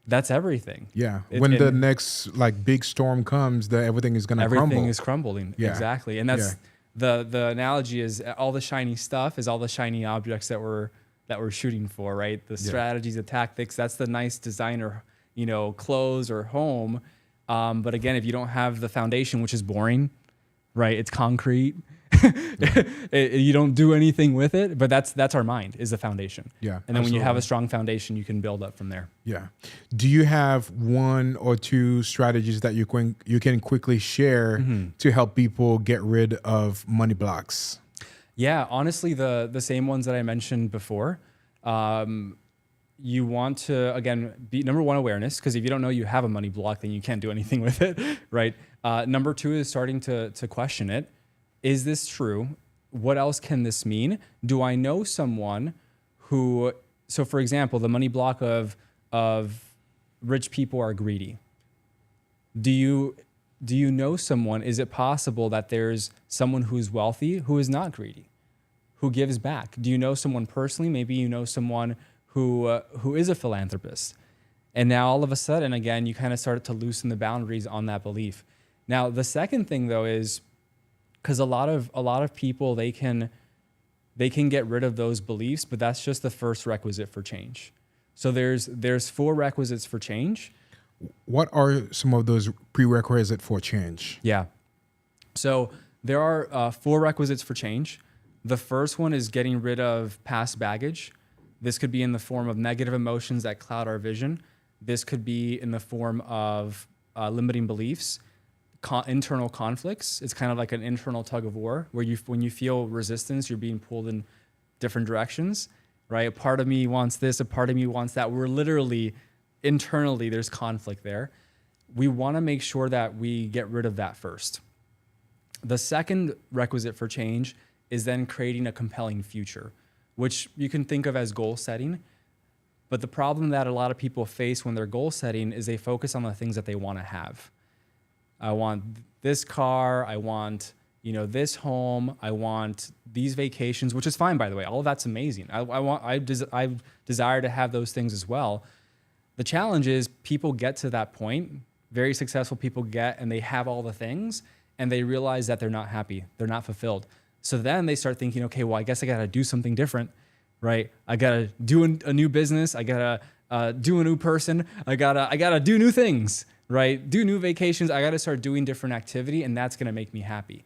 that's everything. Yeah. When the next like big storm comes, everything is going to crumble. Everything is crumbling. Yeah. Exactly. And that's the analogy is all the shiny stuff is all the shiny objects that we're shooting for, right? The strategies, the tactics, that's the nice designer, clothes or home. But again, if you don't have the foundation, which is boring, right? It's concrete. You don't do anything with it, but that's our mind is the foundation. Yeah. And then when you have a strong foundation, you can build up from there. Yeah. Do you have one or two strategies that you can quickly share to help people get rid of money blocks? Yeah, honestly, the same ones that I mentioned before. You want to, again, be number one, awareness, because if you don't know you have a money block, then you can't do anything with it, right? Number two is starting to question it. Is this true? What else can this mean? Do I know someone who, so for example, the money block of rich people are greedy. Do you know someone, is it possible that there's someone who's wealthy who is not greedy, who gives back? Do you know someone personally? Maybe you know someone who is a philanthropist. And now all of a sudden, again, you kind of start to loosen the boundaries on that belief. Now, the second thing though is, because a lot of people, they can get rid of those beliefs, but that's just the first requisite for change. So there's 4 requisites for change. What are some of those prerequisites for change? Yeah. So there are 4 requisites for change. The first one is getting rid of past baggage. This could be in the form of negative emotions that cloud our vision. This could be in the form of limiting beliefs. Internal conflicts. It's kind of like an internal tug of war where when you feel resistance, you're being pulled in different directions, right? A part of me wants this, a part of me wants that. We're literally internally, there's conflict there. We want to make sure that we get rid of that first. The second requisite for change is then creating a compelling future, which you can think of as goal setting. But the problem that a lot of people face when they're goal setting is they focus on the things that they want to have. I want this car, I want, this home, I want these vacations, which is fine, by the way. All of that's amazing. I desire to have those things as well. The challenge is people get to that point, very successful people get, and they have all the things, and they realize that they're not happy, they're not fulfilled. So then they start thinking, okay, well, I guess I got to do something different, right? I got to do a new business, I got to do a new person, I got to do new things. Right? Do new vacations. I got to start doing different activity, and that's going to make me happy.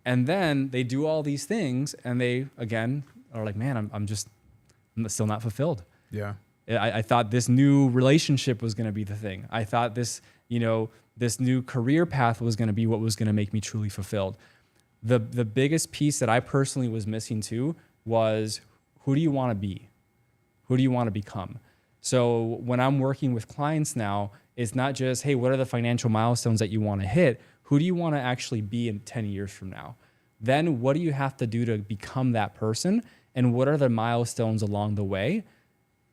And then they do all these things, and they, again, are like, man, I'm still not fulfilled. Yeah. I thought this new relationship was going to be the thing. I thought this new career path was going to be what was going to make me truly fulfilled. The biggest piece that I personally was missing too was, who do you want to be? Who do you want to become? So when I'm working with clients now, it's not just, hey, what are the financial milestones that you want to hit? Who do you want to actually be in 10 years from now? Then what do you have to do to become that person? And what are the milestones along the way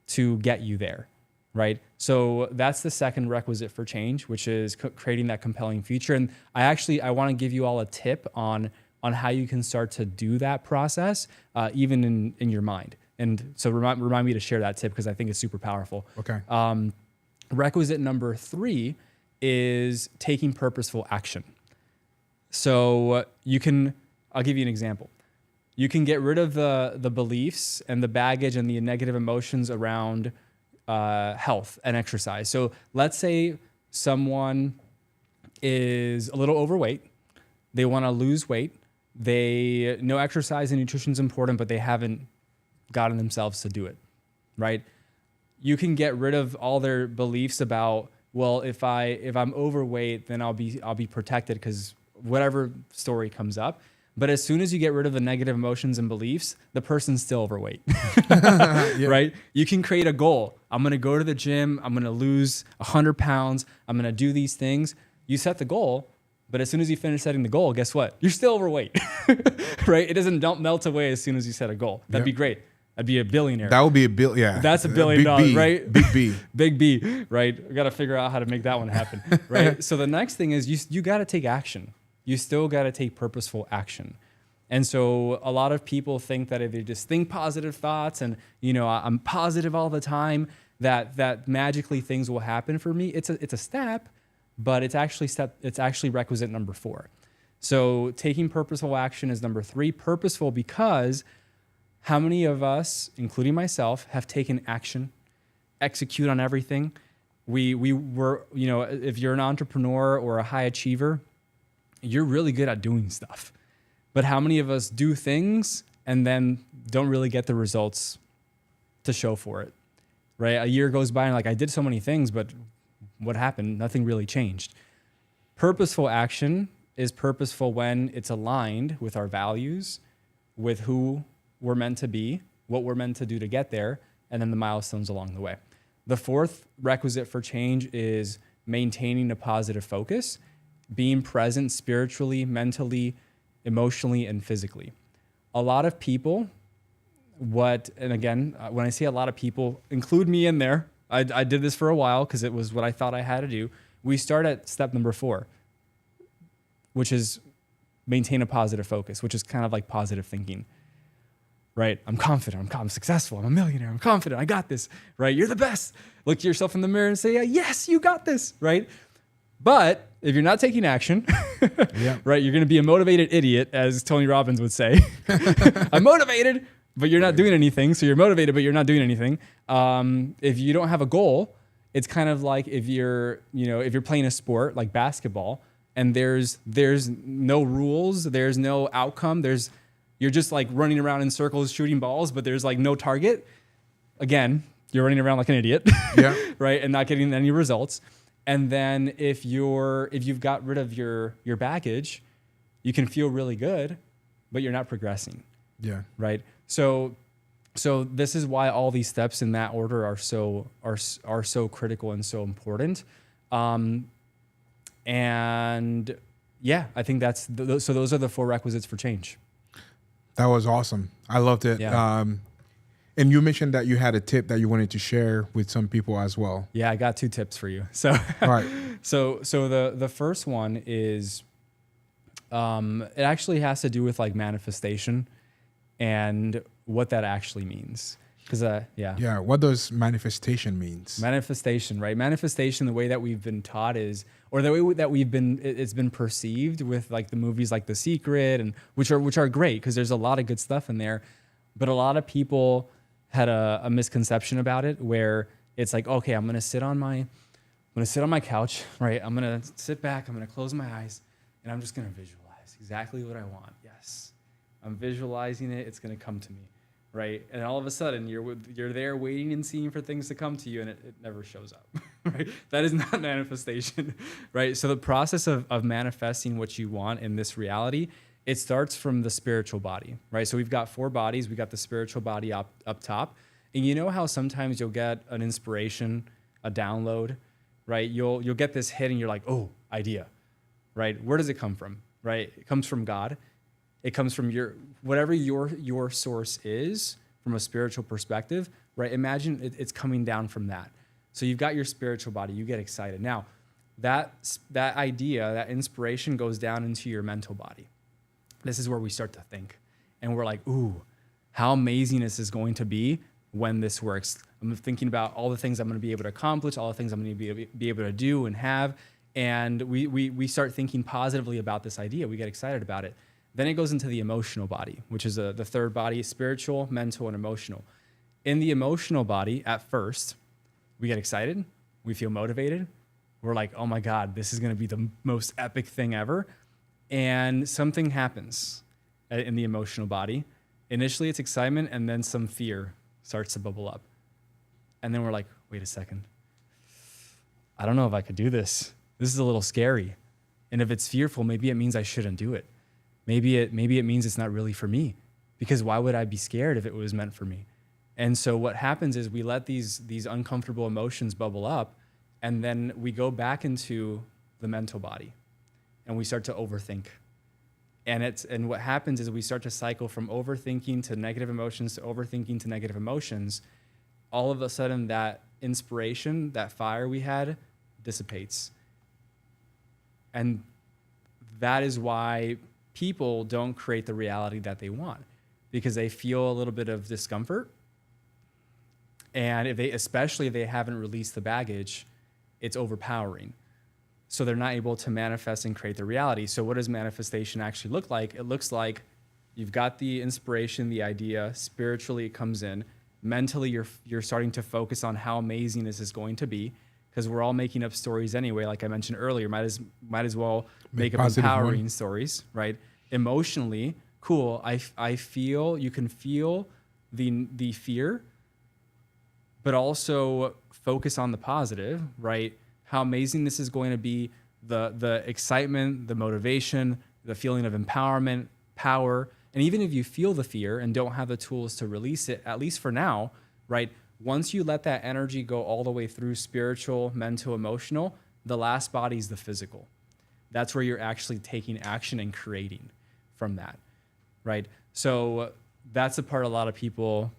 to get you there, right? So that's the second requisite for change, which is creating that compelling future. And I want to give you all a tip on how you can start to do that process, even in your mind. And so remind me to share that tip because I think it's super powerful. Okay. Requisite number 3 is taking purposeful action. So I'll give you an example. You can get rid of the beliefs and the baggage and the negative emotions around health and exercise. So let's say someone is a little overweight. They want to lose weight. They know exercise and nutrition is important, but they haven't gotten themselves to do it, right? You can get rid of all their beliefs about, well, if I'm overweight, then I'll be protected because whatever story comes up. But as soon as you get rid of the negative emotions and beliefs, the person's still overweight, yeah. Right? You can create a goal. I'm going to go to the gym. I'm going to lose 100 pounds. I'm going to do these things. You set the goal, but as soon as you finish setting the goal, guess what? You're still overweight, right? It doesn't melt away as soon as you set a goal. That'd be great. I'd be a billionaire. That would be a bill. Yeah. That's $1 billion, Big B, right? Big B. Big B, right? We got to figure out how to make that one happen, right? So the next thing is you got to take action. You still got to take purposeful action. And so a lot of people think that if they just think positive thoughts and, I'm positive all the time, that magically things will happen for me. It's a step, but it's actually requisite number 4. So taking purposeful action is number 3. Purposeful because how many of us, including myself, have taken action, execute on everything? We were, if you're an entrepreneur or a high achiever, you're really good at doing stuff. But how many of us do things and then don't really get the results to show for it, right? A year goes by and I did so many things, but what happened? Nothing really changed. Purposeful action is purposeful when it's aligned with our values, with who we're meant to be, what we're meant to do to get there, and then the milestones along the way. The 4th requisite for change is maintaining a positive focus, being present spiritually, mentally, emotionally, and physically. A lot of people, and again, when I say a lot of people, include me in there. I did this for a while because it was what I thought I had to do. We start at step number 4, which is maintain a positive focus, which is kind of like positive thinking, right? I'm confident, I'm successful, I'm a millionaire, I'm confident, I got this, right? You're the best. Look at yourself in the mirror and say, yes, you got this, right? But if you're not taking action, right, you're going to be a motivated idiot, as Tony Robbins would say. I'm motivated, but you're not doing anything. So you're motivated, but you're not doing anything. If you don't have a goal, it's kind of like if you're playing a sport like basketball and there's no rules, there's no outcome, you're just like running around in circles shooting balls, but there's like no target. Again, you're running around like an idiot, right, and not getting any results. And then if you've got rid of your baggage, you can feel really good, but you're not progressing. Yeah. Right. So this is why all these steps in that order are so critical and so important. And yeah, I think so those are the 4 requisites for change. That was awesome. I loved it. Yeah. And you mentioned that you had a tip that you wanted to share with some people as well. Yeah, I got 2 tips for you. So, all right. So the first one is, it actually has to do with like manifestation and what that actually means. Because Yeah. What does manifestation means? Manifestation, right? Manifestation, the way that we've been taught or the way that it's been perceived with like the movies like The Secret, and which are great because there's a lot of good stuff in there, but a lot of people had a misconception about it where it's like, okay, I'm gonna sit on my couch, right? I'm gonna sit back, I'm gonna close my eyes, and I'm just gonna visualize exactly what I want. Yes, I'm visualizing it. It's gonna come to me, right? And all of a sudden, you're there waiting and seeing for things to come to you, and it never shows up, right? That is not manifestation, right? So the process of manifesting what you want in this reality, it starts from the spiritual body, right? So we've got 4 bodies. We got the spiritual body up top. And you know how sometimes you'll get an inspiration, a download, right? You'll get this hit and you're like, oh, idea, right? Where does it come from, right? It comes from God. It comes from whatever your source is from a spiritual perspective, right? Imagine it's coming down from that. So you've got your spiritual body. You get excited. Now, that idea, that inspiration goes down into your mental body. This is where we start to think. And we're like, ooh, how amazing this is going to be when this works. I'm thinking about all the things I'm going to be able to accomplish, all the things I'm going to be able to do and have. And we start thinking positively about this idea. We get excited about it. Then it goes into the emotional body, which is the 3rd body, spiritual, mental, and emotional. In the emotional body, at first, we get excited. We feel motivated. We're like, oh my God, this is going to be the most epic thing ever. And something happens in the emotional body. Initially, it's excitement, and then some fear starts to bubble up. And then we're like, wait a second. I don't know if I could do this. This is a little scary. And if it's fearful, maybe it means I shouldn't do it. Maybe it means it's not really for me. Because why would I be scared if it was meant for me? And so what happens is we let these uncomfortable emotions bubble up, and then we go back into the mental body, and we start to overthink. And what happens is we start to cycle from overthinking to negative emotions to overthinking to negative emotions. All of a sudden, that inspiration, that fire we had, dissipates. And that is why people don't create the reality that they want, because they feel a little bit of discomfort. And especially if they haven't released the baggage, it's overpowering. So they're not able to manifest and create the reality. So what does manifestation actually look like? It looks like you've got the inspiration, the idea, spiritually it comes in. Mentally, you're starting to focus on how amazing this is going to be, because we're all making up stories anyway. Like I mentioned earlier, might as well make up empowering stories, right? Emotionally, cool. I feel, you can feel the fear, but also focus on the positive, right? How amazing this is going to be, the excitement, the motivation, the feeling of empowerment, power. And even if you feel the fear and don't have the tools to release it, at least for now, right? Once you let that energy go all the way through spiritual, mental, emotional, the last body is the physical. That's where you're actually taking action and creating from that, right? So that's the part a lot of people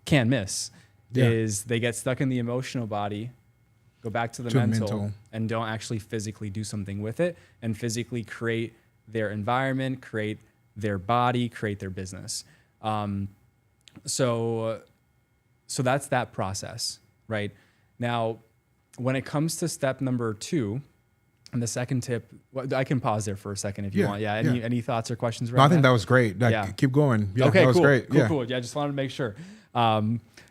can't miss, is they get stuck in the emotional body, go back to the mental, and don't actually physically do something with it and physically create their environment, create their body, create their business. So that's that process, right? Now, when it comes to step number 2, and the second tip, I can pause there for a second if you want. Yeah. Any thoughts or questions? No, I think that was great. Keep going. Yeah, okay, that was cool. great. Cool. Yeah, I just wanted to make sure.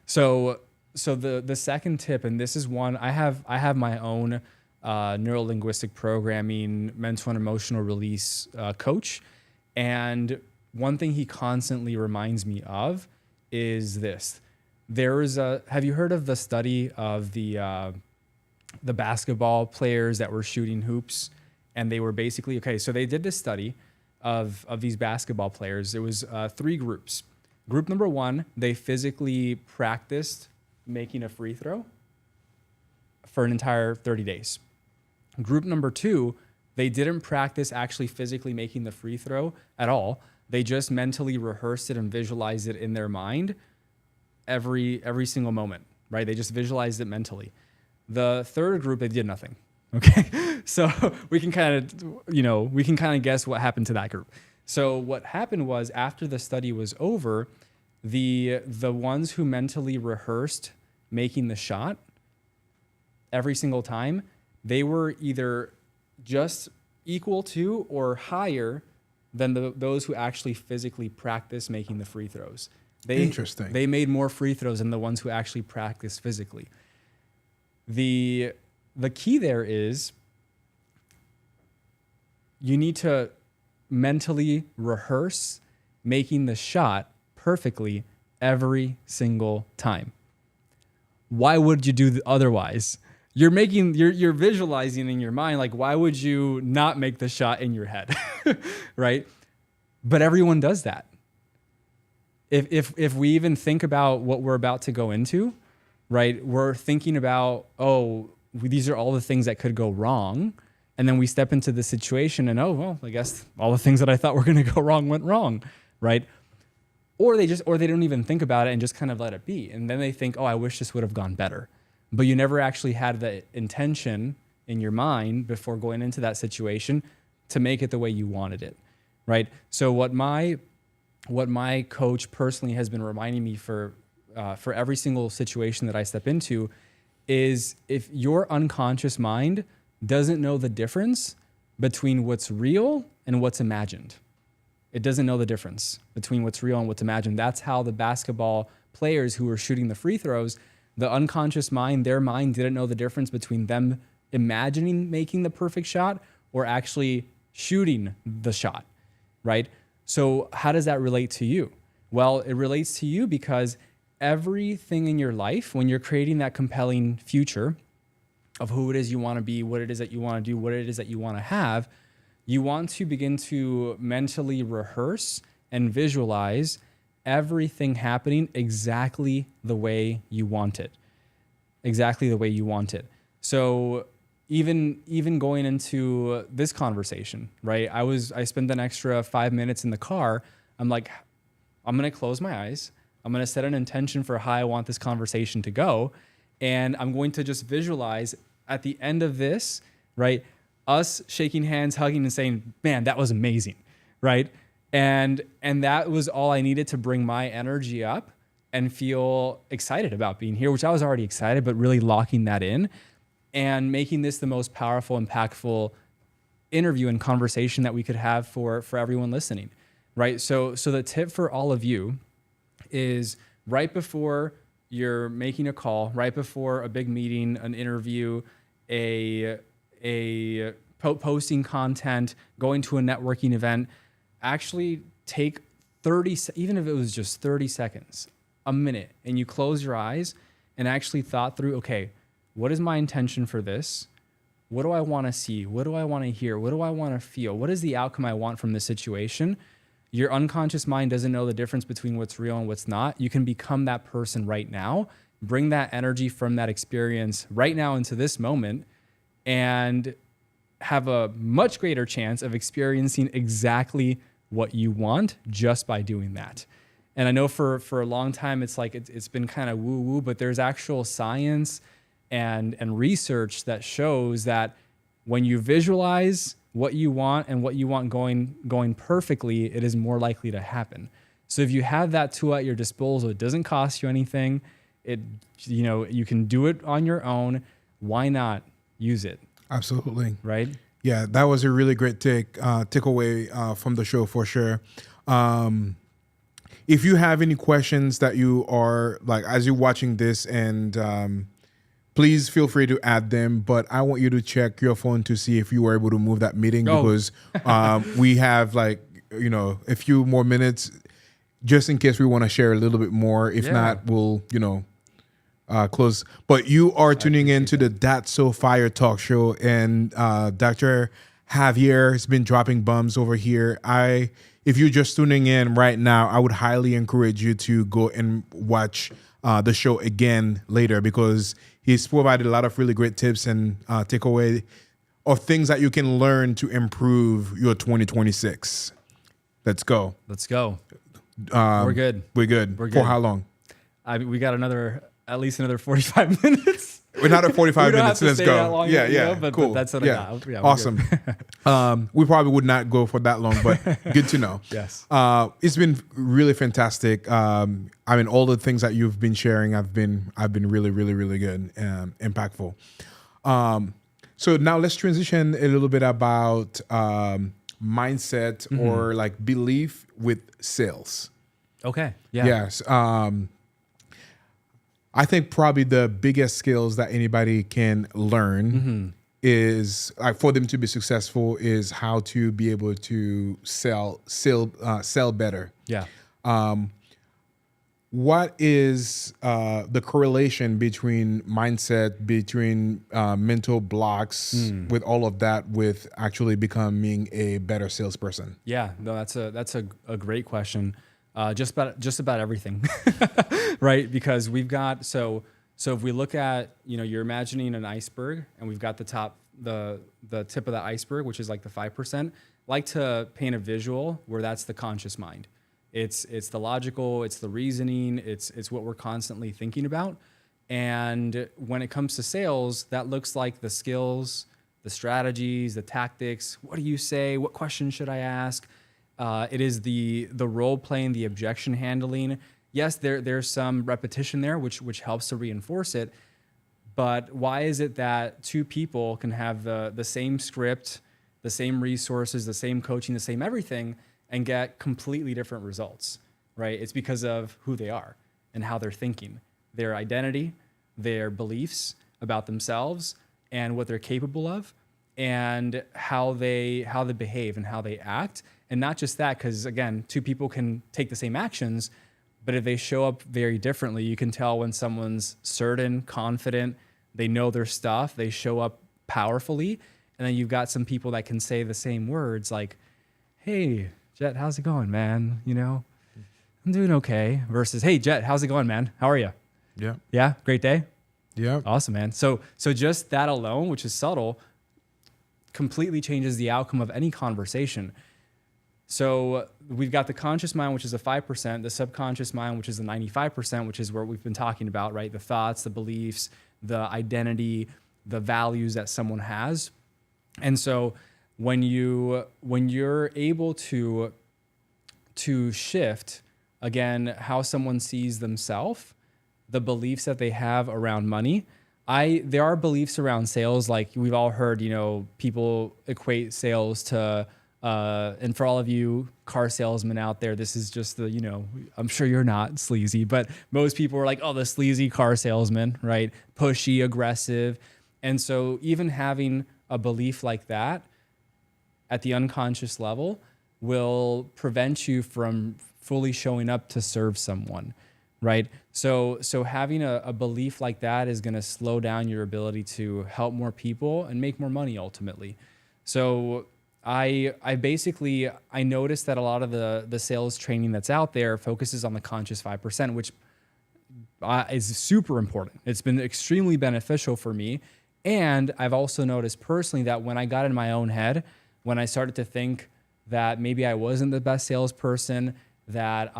So the second tip, and this is one I have my own neuro-linguistic programming, mental and emotional release coach, and one thing he constantly reminds me of is this. Have you heard of the study of the basketball players that were shooting hoops? And they were basically, so they did this study of these basketball players. It was 3 groups. Group number 1, they physically practiced making a free throw for an entire 30 days. Group number 2, they didn't practice actually physically making the free throw at all. They just mentally rehearsed it and visualized it in their mind every single moment, right? They just visualized it mentally. The third group, they did nothing. Okay. So we can kind of guess what happened to that group. So what happened was, after the study was over, the ones who mentally rehearsed making the shot every single time, they were either just equal to or higher than those who actually physically practice making the free throws. Interesting. They made more free throws than the ones who actually practice physically. The key there is you need to mentally rehearse making the shot perfectly every single time. Why would you do otherwise? You're visualizing in your mind, like, why would you not make the shot in your head? Right? But everyone does that. If we even think about what we're about to go into, right? We're thinking about, these are all the things that could go wrong. And then we step into the situation and, I guess all the things that I thought were going to go wrong went wrong, right? Or they don't even think about it and just kind of let it be. And then they think, I wish this would have gone better. But you never actually had the intention in your mind before going into that situation to make it the way you wanted it, right? So what my coach personally has been reminding me for every single situation that I step into is, if your unconscious mind doesn't know the difference between what's real and what's imagined. It doesn't know the difference between what's real and what's imagined. That's how the basketball players who were shooting the free throws, the unconscious mind, their mind didn't know the difference between them imagining making the perfect shot or actually shooting the shot, right? So how does that relate to you? Well, it relates to you because everything in your life, when you're creating that compelling future of who it is you want to be, what it is that you want to do, what it is that you want to have, you want to begin to mentally rehearse and visualize everything happening exactly the way you want it. Exactly the way you want it. So even going into this conversation, right? I spent an extra 5 minutes in the car. I'm like, I'm going to close my eyes. I'm going to set an intention for how I want this conversation to go. And I'm going to just visualize at the end of this, right? Us shaking hands, hugging, and saying, man, that was amazing, right? And that was all I needed to bring my energy up and feel excited about being here, which I was already excited, but really locking that in and making this the most powerful, impactful interview and conversation that we could have for everyone listening, right? So the tip for all of you is right before you're making a call, right before a big meeting, an interview, posting content, going to a networking event, actually take 30, even if it was just 30 seconds, a minute, and you close your eyes and actually thought through, okay, what is my intention for this? What do I want to see? What do I want to hear? What do I want to feel? What is the outcome I want from this situation? Your unconscious mind doesn't know the difference between what's real and what's not. You can become that person right now, bring that energy from that experience right now into this moment, and have a much greater chance of experiencing exactly what you want just by doing that. And I know for a long time, it's like it's been kind of woo-woo, but there's actual science and research that shows that when you visualize what you want and what you want going perfectly, it is more likely to happen. So if you have that tool at your disposal, it doesn't cost you anything. You can do it on your own. Why not use it? Absolutely. Right? Yeah, that was a really great takeaway from the show for sure. If you have any questions that you are like as you're watching this, and please feel free to add them. But I want you to check your phone to see if you were able to move that meeting because we have a few more minutes just in case we want to share a little bit more. If not, we'll close. But you are tuning into the That's So Fire talk show, and Dr. Javier has been dropping bombs over here. If you're just tuning in right now, I would highly encourage you to go and watch the show again later because he's provided a lot of really great tips and takeaway of things that you can learn to improve your 2026. Let's go. We're good. We're good. For how long? We got at least another 45 minutes. We're not at 45 minutes. Let's go. But cool. That's what I got. Yeah, awesome. We probably would not go for that long, but good to know. Yes. It's been really fantastic. All the things that you've been sharing, I've been really, really, really good and impactful. So now let's transition a little bit about mindset or like belief with sales. Okay. Yeah. Yes. I think probably the biggest skills that anybody can learn is for them to be successful is how to be able to sell better. Yeah. What is the correlation between mindset, between mental blocks, with all of that, with actually becoming a better salesperson? Yeah, no, that's a great question. Just about everything, right? Because we've got so if we look at you're imagining an iceberg, and we've got the tip of the iceberg, which is like the 5%. Like to paint a visual where that's the conscious mind. It's the logical, it's the reasoning, it's what we're constantly thinking about. And when it comes to sales, that looks like the skills, the strategies, the tactics. What do you say? What question should I ask? It is the role playing, the objection handling. Yes, there's some repetition there, which helps to reinforce it. But why is it that two people can have the same script, the same resources, the same coaching, the same everything, and get completely different results, right? It's because of who they are and how they're thinking, their identity, their beliefs about themselves and what they're capable of, and how they behave and how they act. And not just that, because again, two people can take the same actions, but if they show up very differently, you can tell when someone's certain, confident, they know their stuff, they show up powerfully. And then you've got some people that can say the same words like, hey, Jet, how's it going, man? I'm doing okay. Versus, hey, Jet, how's it going, man? How are you? Yeah. Yeah, great day? Yeah. Awesome, man. So just that alone, which is subtle, completely changes the outcome of any conversation. So we've got the conscious mind, which is a 5%, the subconscious mind, which is the 95%, which is where we've been talking about, right? The thoughts, the beliefs, the identity, the values that someone has. And so when you're able to shift, again, how someone sees themselves, the beliefs that they have around money. There are beliefs around sales, like we've all heard, people equate sales to, and for all of you car salesmen out there, this is just I'm sure you're not sleazy, but most people are like, oh, the sleazy car salesman, right? Pushy, aggressive. And so even having a belief like that at the unconscious level will prevent you from fully showing up to serve someone, right? So having a belief like that is going to slow down your ability to help more people and make more money ultimately. So I noticed that a lot of the sales training that's out there focuses on the conscious 5%, which is super important. It's been extremely beneficial for me. And I've also noticed personally that when I got in my own head, when I started to think that maybe I wasn't the best salesperson, that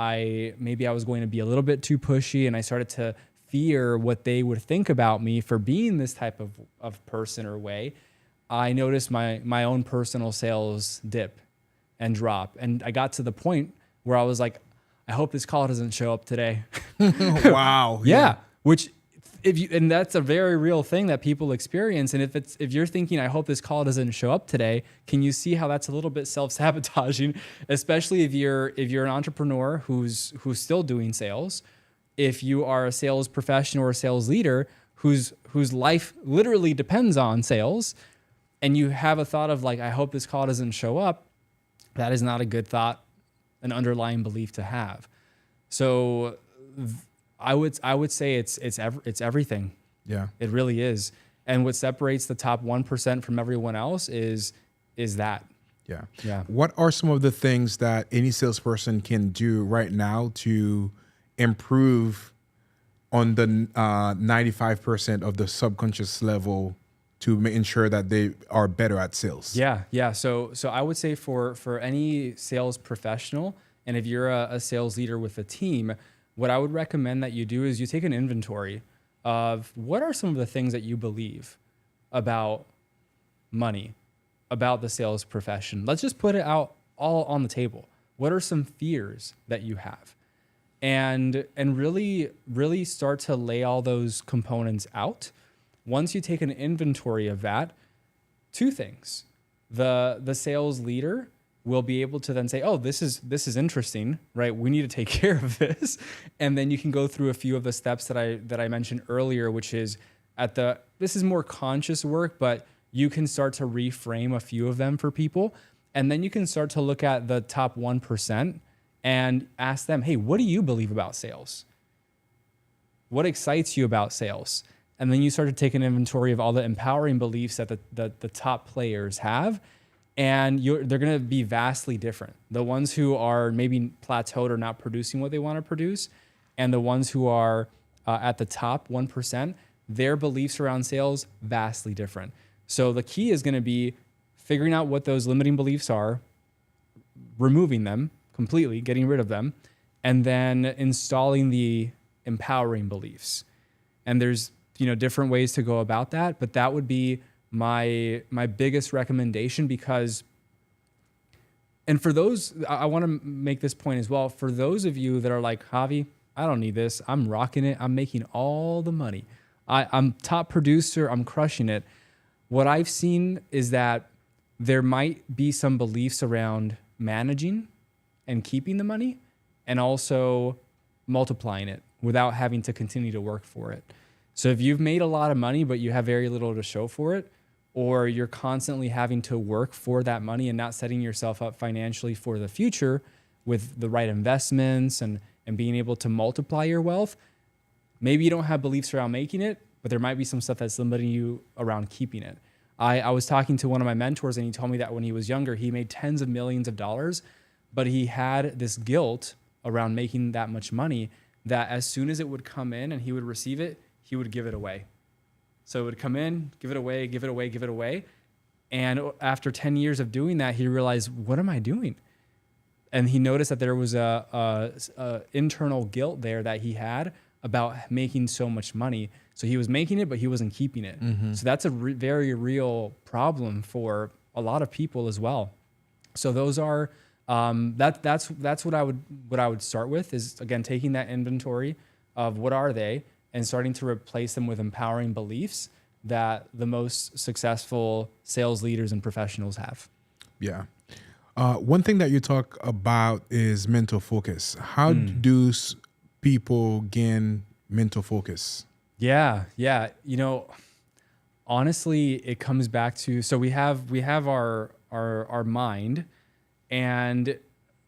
maybe I was going to be a little bit too pushy, and I started to fear what they would think about me for being this type of person or way, I noticed my own personal sales dip and drop. And I got to the point where I was like, I hope this call doesn't show up today. Wow. Yeah. Which and that's a very real thing that people experience. And if you're thinking, I hope this call doesn't show up today, can you see how that's a little bit self-sabotaging, especially if you're an entrepreneur who's still doing sales, if you are a sales professional or a sales leader whose life literally depends on sales, and you have a thought of like, I hope this call doesn't show up, that is not a good thought, an underlying belief to have. So I would say it's everything. Yeah. It really is. And what separates the top 1% from everyone else is that. Yeah. Yeah. What are some of the things that any salesperson can do right now to improve on the 95% of the subconscious level to ensure that they are better at sales? Yeah. So I would say for any sales professional, and if you're a sales leader with a team, what I would recommend that you do is you take an inventory of what are some of the things that you believe about money, about the sales profession. Let's just put it out all on the table. What are some fears that you have? And really, really start to lay all those components out. Once you take an inventory of that, two things. The sales leader will be able to then say, oh, this is interesting, right? We need to take care of this. And then you can go through a few of the steps that I mentioned earlier, which is this is more conscious work, but you can start to reframe a few of them for people. And then you can start to look at the top 1% and ask them, hey, what do you believe about sales? What excites you about sales? And then you start to take an inventory of all the empowering beliefs that the top players have. And they're going to be vastly different. The ones who are maybe plateaued or not producing what they want to produce, and the ones who are at the top 1%, their beliefs around sales, vastly different. So the key is going to be figuring out what those limiting beliefs are, removing them completely, getting rid of them, and then installing the empowering beliefs. And there's different ways to go about that, but that would be my biggest recommendation, because, and for those, I want to make this point as well, for those of you that are like, Javi, I don't need this, I'm rocking it, I'm making all the money, I'm top producer, I'm crushing it. What I've seen is that there might be some beliefs around managing and keeping the money, and also multiplying it without having to continue to work for it. So if you've made a lot of money, but you have very little to show for it, or you're constantly having to work for that money and not setting yourself up financially for the future with the right investments and being able to multiply your wealth, maybe you don't have beliefs around making it, but there might be some stuff that's limiting you around keeping it. I was talking to one of my mentors, and he told me that when he was younger, he made tens of millions of dollars, but he had this guilt around making that much money that as soon as it would come in and he would receive it, he would give it away. So it would come in, give it away, give it away, give it away. And after 10 years of doing that, he realized, what am I doing? And he noticed that there was a internal guilt there that he had about making so much money. So he was making it, but he wasn't keeping it. So that's a very real problem for a lot of people as well. So those are that's what I would start with, is again taking that inventory of what are they and starting to replace them with empowering beliefs that the most successful sales leaders and professionals have. Yeah. One thing that you talk about is mental focus. How do people gain mental focus? Yeah. You know, honestly, it comes back to, so we have our mind, and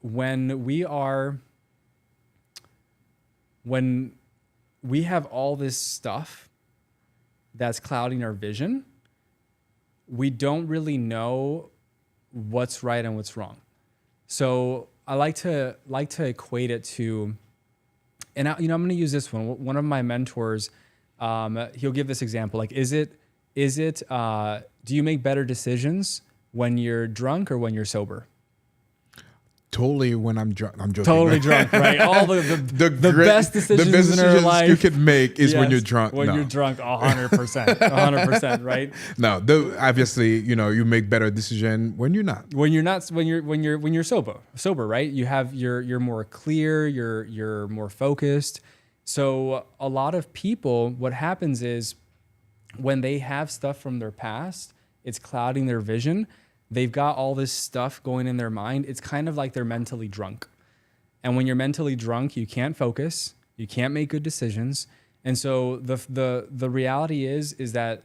when we have all this stuff that's clouding our vision, we don't really know what's right and what's wrong. So I like to equate it to, and I'm going to use this one. One of my mentors, he'll give this example. Like, is it do you make better decisions when you're drunk or when you're sober? Totally when I'm drunk. I'm joking. Totally drunk, right? All the best decisions in our life you could make is when you're drunk. When you're drunk, 100%, 100%, right? No, obviously, you make better decision when you're not. When you're sober, right? You're more clear, you're more focused. So a lot of people, what happens is when they have stuff from their past, it's clouding their vision. They've got all this stuff going in their mind. It's kind of like they're mentally drunk. And when you're mentally drunk, you can't focus, you can't make good decisions. And so the reality is that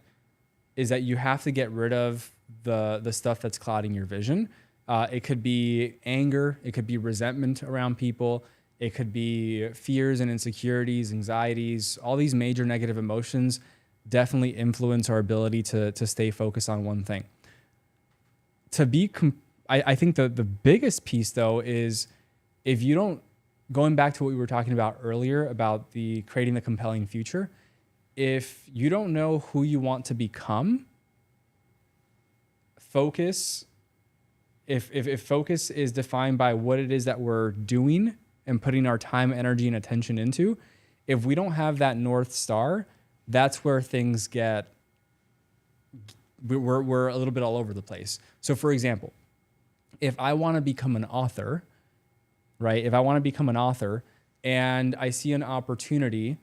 you have to get rid of the stuff that's clouding your vision. It could be anger, it could be resentment around people, it could be fears and insecurities, anxieties. All these major negative emotions definitely influence our ability to stay focused on one thing. I think the biggest piece though is, if you don't, going back to what we were talking about earlier about creating the compelling future, if you don't know who you want to become, focus, if focus is defined by what it is that we're doing and putting our time, energy, and attention into, if we don't have that North Star, that's where things we're a little bit all over the place. So for example, if I want to become an author, right? If I want to become an author and I see an opportunity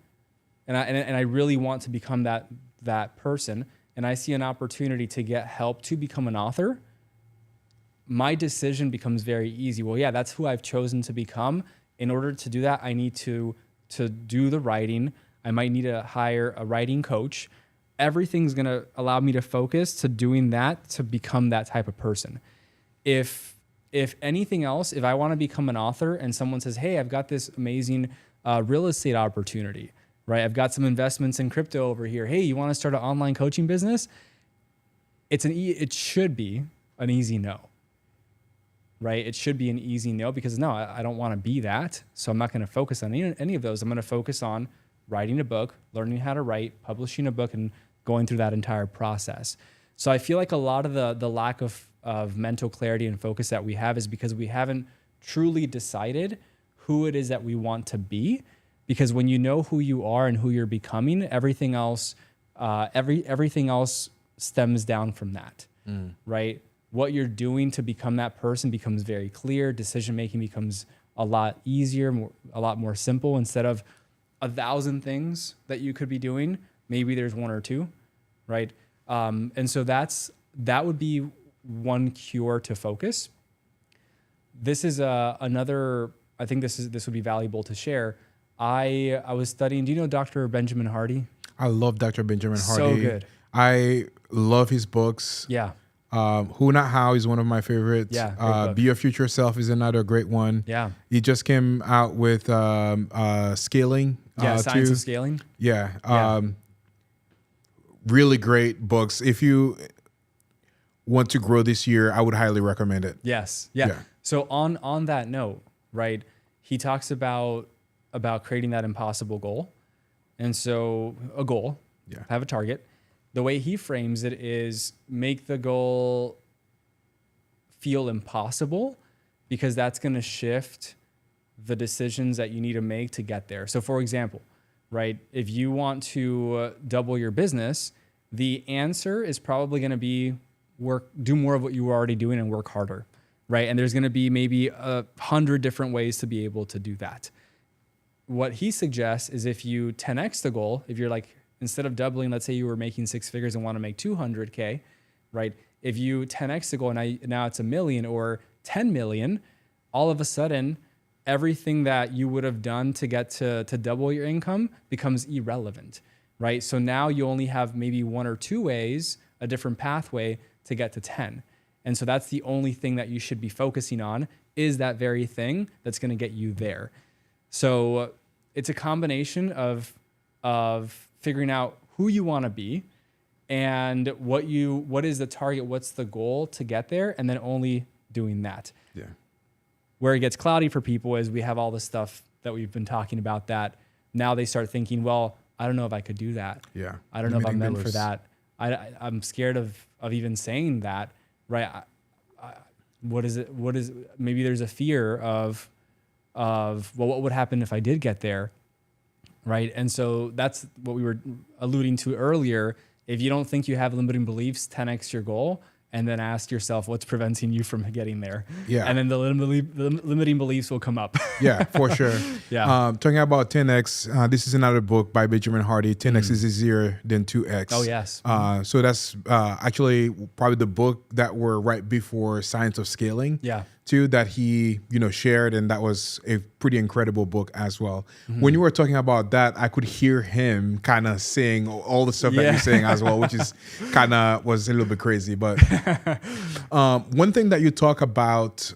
and I really want to become that person, and I see an opportunity to get help to become an author, my decision becomes very easy. Well, yeah, that's who I've chosen to become. In order to do that, I need to do the writing. I might need to hire a writing coach. Everything's going to allow me to focus to doing that, to become that type of person. If anything else, if I want to become an author and someone says, hey, I've got this amazing real estate opportunity, right? I've got some investments in crypto over here. Hey, you want to start an online coaching business? It should be an easy no, right? It should be an easy no, because no, I don't want to be that. So I'm not going to focus on any of those. I'm going to focus on writing a book, learning how to write, publishing a book, and going through that entire process. So I feel like a lot of the lack of mental clarity and focus that we have is because we haven't truly decided who it is that we want to be. Because when you know who you are and who you're becoming, everything else stems down from that, right? What you're doing to become that person becomes very clear. Decision making becomes a lot easier, a lot more simple. Instead of 1,000 things that you could be doing, maybe there's one or two, right? And so that would be one cure to focus. This is another. I think this would be valuable to share. I was studying. Do you know Dr. Benjamin Hardy? I love Dr. Benjamin Hardy. So good. I love his books. Yeah. Who Not How is one of my favorites. Yeah. Be Your Future Self is another great one. Yeah. He just came out with Scaling. Science too. of Scaling. Yeah. Really great books. If you want to grow this year, I would highly recommend it. Yes. Yeah. So on that note, right, he talks about creating that impossible goal. And so a goal, have a target. the way he frames it is make the goal feel impossible, because that's going to shift the decisions that you need to make to get there. So for example, right, if you want to double your business, the answer is probably going to be do more of what you were already doing and work harder, right? And there's going to be maybe 100 different ways to be able to do that. What he suggests is if you 10x the goal, if you're like, instead of doubling, let's say you were making 6 figures and want to make 200K, right? If you 10x the goal and now it's $1 million or 10 million, all of a sudden, everything that you would have done to get to double your income becomes irrelevant, right? So now you only have maybe 1 or 2 ways, a different pathway to get to 10. And so that's the only thing that you should be focusing on, is that very thing that's going to get you there. So it's a combination of figuring out who you want to be and what is the target, what's the goal to get there, and then only doing that. Yeah. Where it gets cloudy for people is we have all this stuff that we've been talking about that now they start thinking, well, I don't know if I could do that. Yeah. I don't know if I'm meant for that. I'm scared of even saying that, right? What is maybe there's a fear of, well, what would happen if I did get there, right? And so that's what we were alluding to earlier. If you don't think you have limiting beliefs, 10x your goal, and then ask yourself what's preventing you from getting there. Yeah. And then the limiting beliefs will come up. Yeah, for sure. Yeah. Talking about 10x, this is another book by Benjamin Hardy. 10x is easier than 2x. Oh, yes. So that's actually probably the book that were right before Science of Scaling. Yeah. Too, that he shared, and that was a pretty incredible book as well. When you were talking about that, I could hear him kind of saying all the stuff that you're saying as well, which is kind of was a little bit crazy. But one thing that you talk about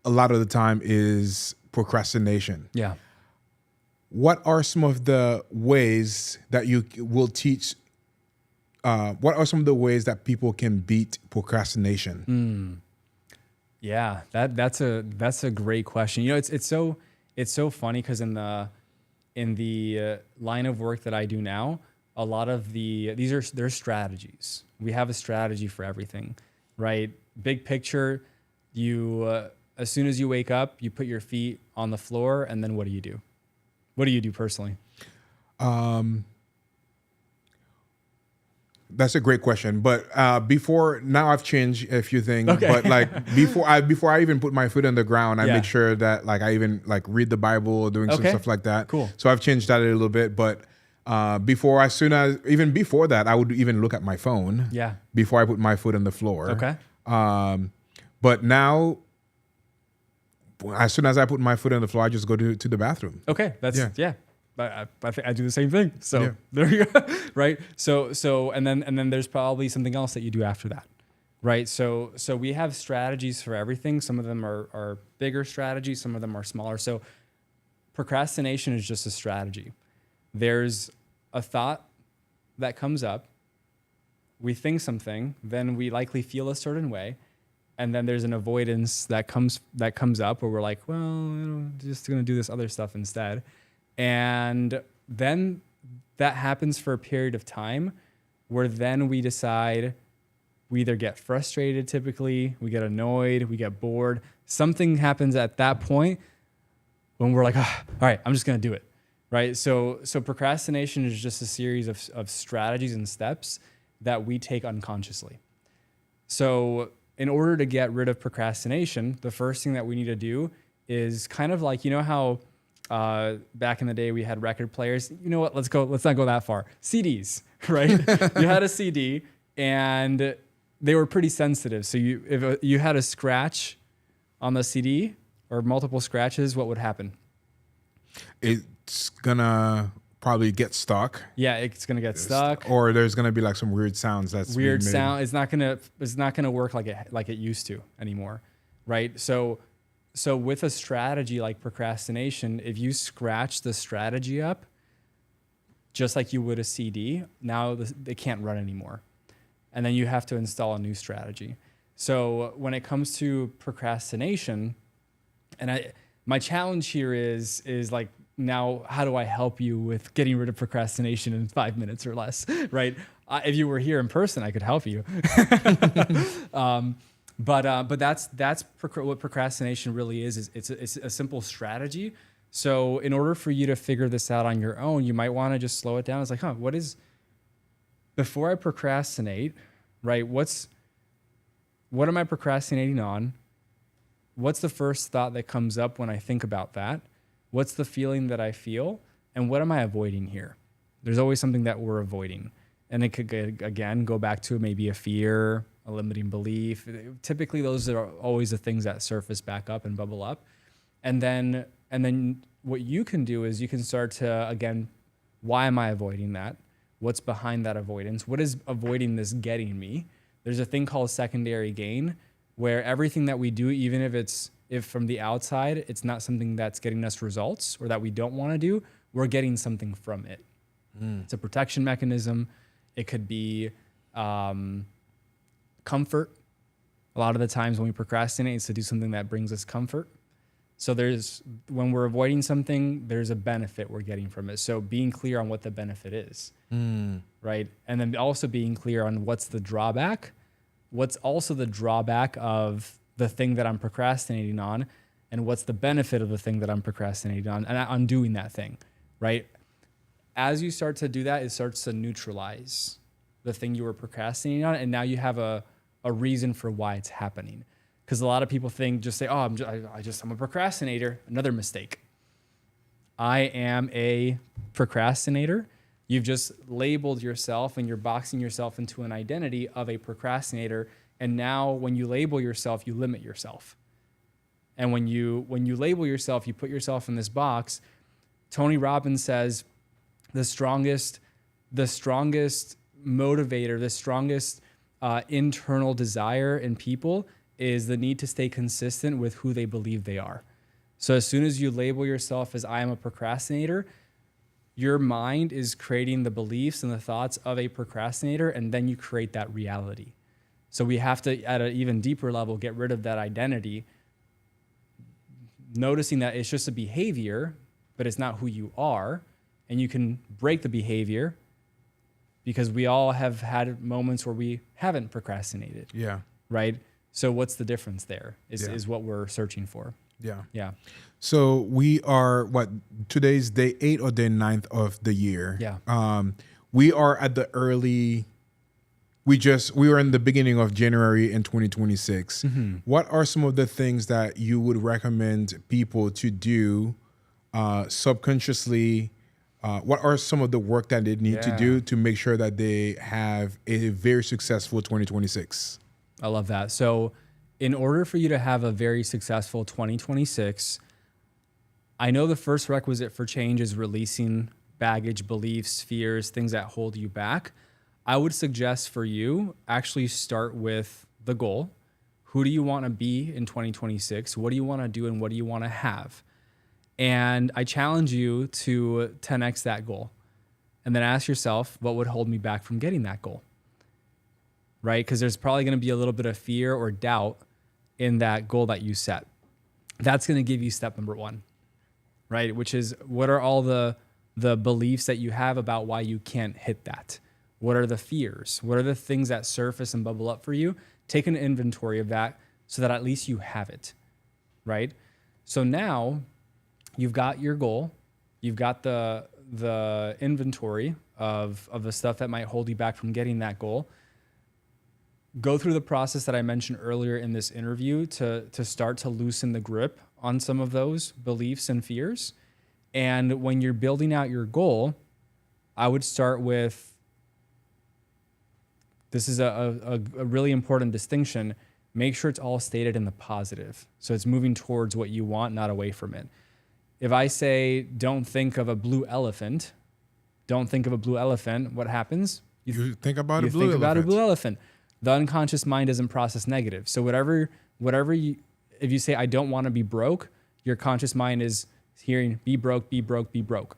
a lot of the time is procrastination. Yeah. What are some of the ways that you will teach? What are some of the ways that people can beat procrastination? Yeah, that's a great question. It's so funny because in the line of work that I do now, a lot of there's strategies. We have a strategy for everything, right? Big picture, you as soon as you wake up, you put your feet on the floor, and then what do you do? What do you do personally? That's a great question, but now I've changed a few things. Okay. But like before I even put my foot on the ground, I Yeah. make sure that like I even like read the Bible, doing some Okay. stuff like that. Cool. So I've changed that a little bit, but even before that, I would even look at my phone. Yeah. Before I put my foot on the floor. Okay. But now, as soon as I put my foot on the floor, I just go to the bathroom. Okay, yeah. I think I do the same thing. So Yeah. there you go. Right. So and then there's probably something else that you do after that. Right. So we have strategies for everything. Some of them are bigger strategies, some of them are smaller. So procrastination is just a strategy. There's a thought that comes up. We think something, then we likely feel a certain way. And then there's an avoidance that comes up where we're like, well, I'm just going to do this other stuff instead. And then that happens for a period of time where then we decide we either get frustrated, typically, we get annoyed, we get bored. Something happens at that point when we're like, all right, I'm just going to do it. Right. So procrastination is just a series of strategies and steps that we take unconsciously. So in order to get rid of procrastination, the first thing that we need to do is kind of like, how back in the day we had record players. You know what? Let's not go that far. CDs, right? You had a CD and they were pretty sensitive. So if you had a scratch on the CD or multiple scratches, what would happen? It's gonna probably get stuck. Yeah, it's gonna get stuck. Or there's gonna be like some weird sounds that's Weird being made. sound. It's not gonna work like it used to anymore, right? So with a strategy like procrastination, if you scratch the strategy up, just like you would a CD, now they can't run anymore, and then you have to install a new strategy. So when it comes to procrastination, and my challenge here is like, now how do I help you with getting rid of procrastination in 5 minutes or less, right? If you were here in person, I could help you. But that's what procrastination really is it's a simple strategy. So in order for you to figure this out on your own, you might want to just slow it down. It's like, before I procrastinate, right? What am I procrastinating on? What's the first thought that comes up when I think about that? What's the feeling that I feel? And what am I avoiding here? There's always something that we're avoiding. And it could, again, go back to maybe a fear, a limiting belief. Typically, those are always the things that surface back up and bubble up. And then what you can do is you can start to, again, why am I avoiding that? What's behind that avoidance? What is avoiding this getting me? There's a thing called secondary gain, where everything that we do, even if from the outside, it's not something that's getting us results or that we don't want to do, we're getting something from it. It's a protection mechanism. It could be comfort. A lot of the times when we procrastinate, it's to do something that brings us comfort. So when we're avoiding something, there's a benefit we're getting from it. So being clear on what the benefit is, right? And then also being clear on what's the drawback. What's also the drawback of the thing that I'm procrastinating on, and what's the benefit of the thing that I'm procrastinating on, and on doing that thing, right? As you start to do that, it starts to neutralize the thing you were procrastinating on, and now you have a reason for why it's happening. Because a lot of people say, oh, I'm a procrastinator. Another mistake. I am a procrastinator. You've just labeled yourself and you're boxing yourself into an identity of a procrastinator. And now when you label yourself, you limit yourself. And when you label yourself, you put yourself in this box. Tony Robbins says the strongest motivator, the strongest internal desire in people is the need to stay consistent with who they believe they are. So as soon as you label yourself as I am a procrastinator, your mind is creating the beliefs and the thoughts of a procrastinator, and then you create that reality. So we have to, at an even deeper level, get rid of that identity, noticing that it's just a behavior, but it's not who you are. And you can break the behavior, because we all have had moments where we haven't procrastinated. Yeah. Right? So what's the difference there is what we're searching for. Yeah. Yeah. So we are today's day 8 or day 9th of the year. Yeah. We are at the early, we were in the beginning of January in 2026. Mm-hmm. What are some of the things that you would recommend people to do subconsciously? What are some of the work that they need to do to make sure that they have a very successful 2026? I love that. So in order for you to have a very successful 2026, I know the first requisite for change is releasing baggage, beliefs, fears, things that hold you back. I would suggest for you actually start with the goal. Who do you want to be in 2026? What do you want to do and what do you want to have? And I challenge you to 10x that goal. And then ask yourself, what would hold me back from getting that goal? Right? Because there's probably going to be a little bit of fear or doubt in that goal that you set. That's going to give you step number 1, right? Which is, what are all the beliefs that you have about why you can't hit that? What are the fears? What are the things that surface and bubble up for you? Take an inventory of that so that at least you have it, right? So now you've got your goal. You've got the inventory of the stuff that might hold you back from getting that goal. Go through the process that I mentioned earlier in this interview to start to loosen the grip on some of those beliefs and fears. And when you're building out your goal, I would start with, this is a really important distinction. Make sure it's all stated in the positive. So it's moving towards what you want, not away from it. If I say, don't think of a blue elephant, what happens? You think about a blue elephant. The unconscious mind doesn't process negative. So if you say, I don't want to be broke, your conscious mind is hearing, be broke, be broke, be broke.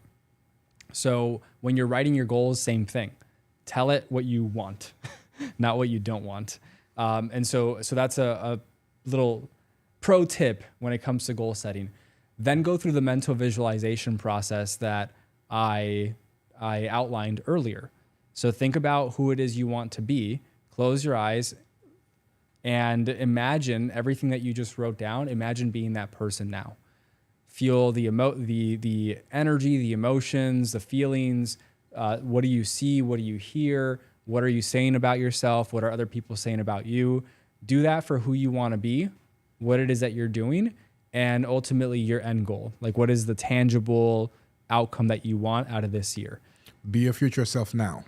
So when you're writing your goals, same thing. Tell it what you want, not what you don't want. And so that's a little pro tip when it comes to goal setting. Then go through the mental visualization process that I outlined earlier. So think about who it is you want to be. Close your eyes and imagine everything that you just wrote down. Imagine being that person now. Feel the the energy, the emotions, the feelings. What do you see? What do you hear? What are you saying about yourself? What are other people saying about you? Do that for who you want to be, what it is that you're doing, and ultimately your end goal. Like, what is the tangible outcome that you want out of this year? Be your future self now.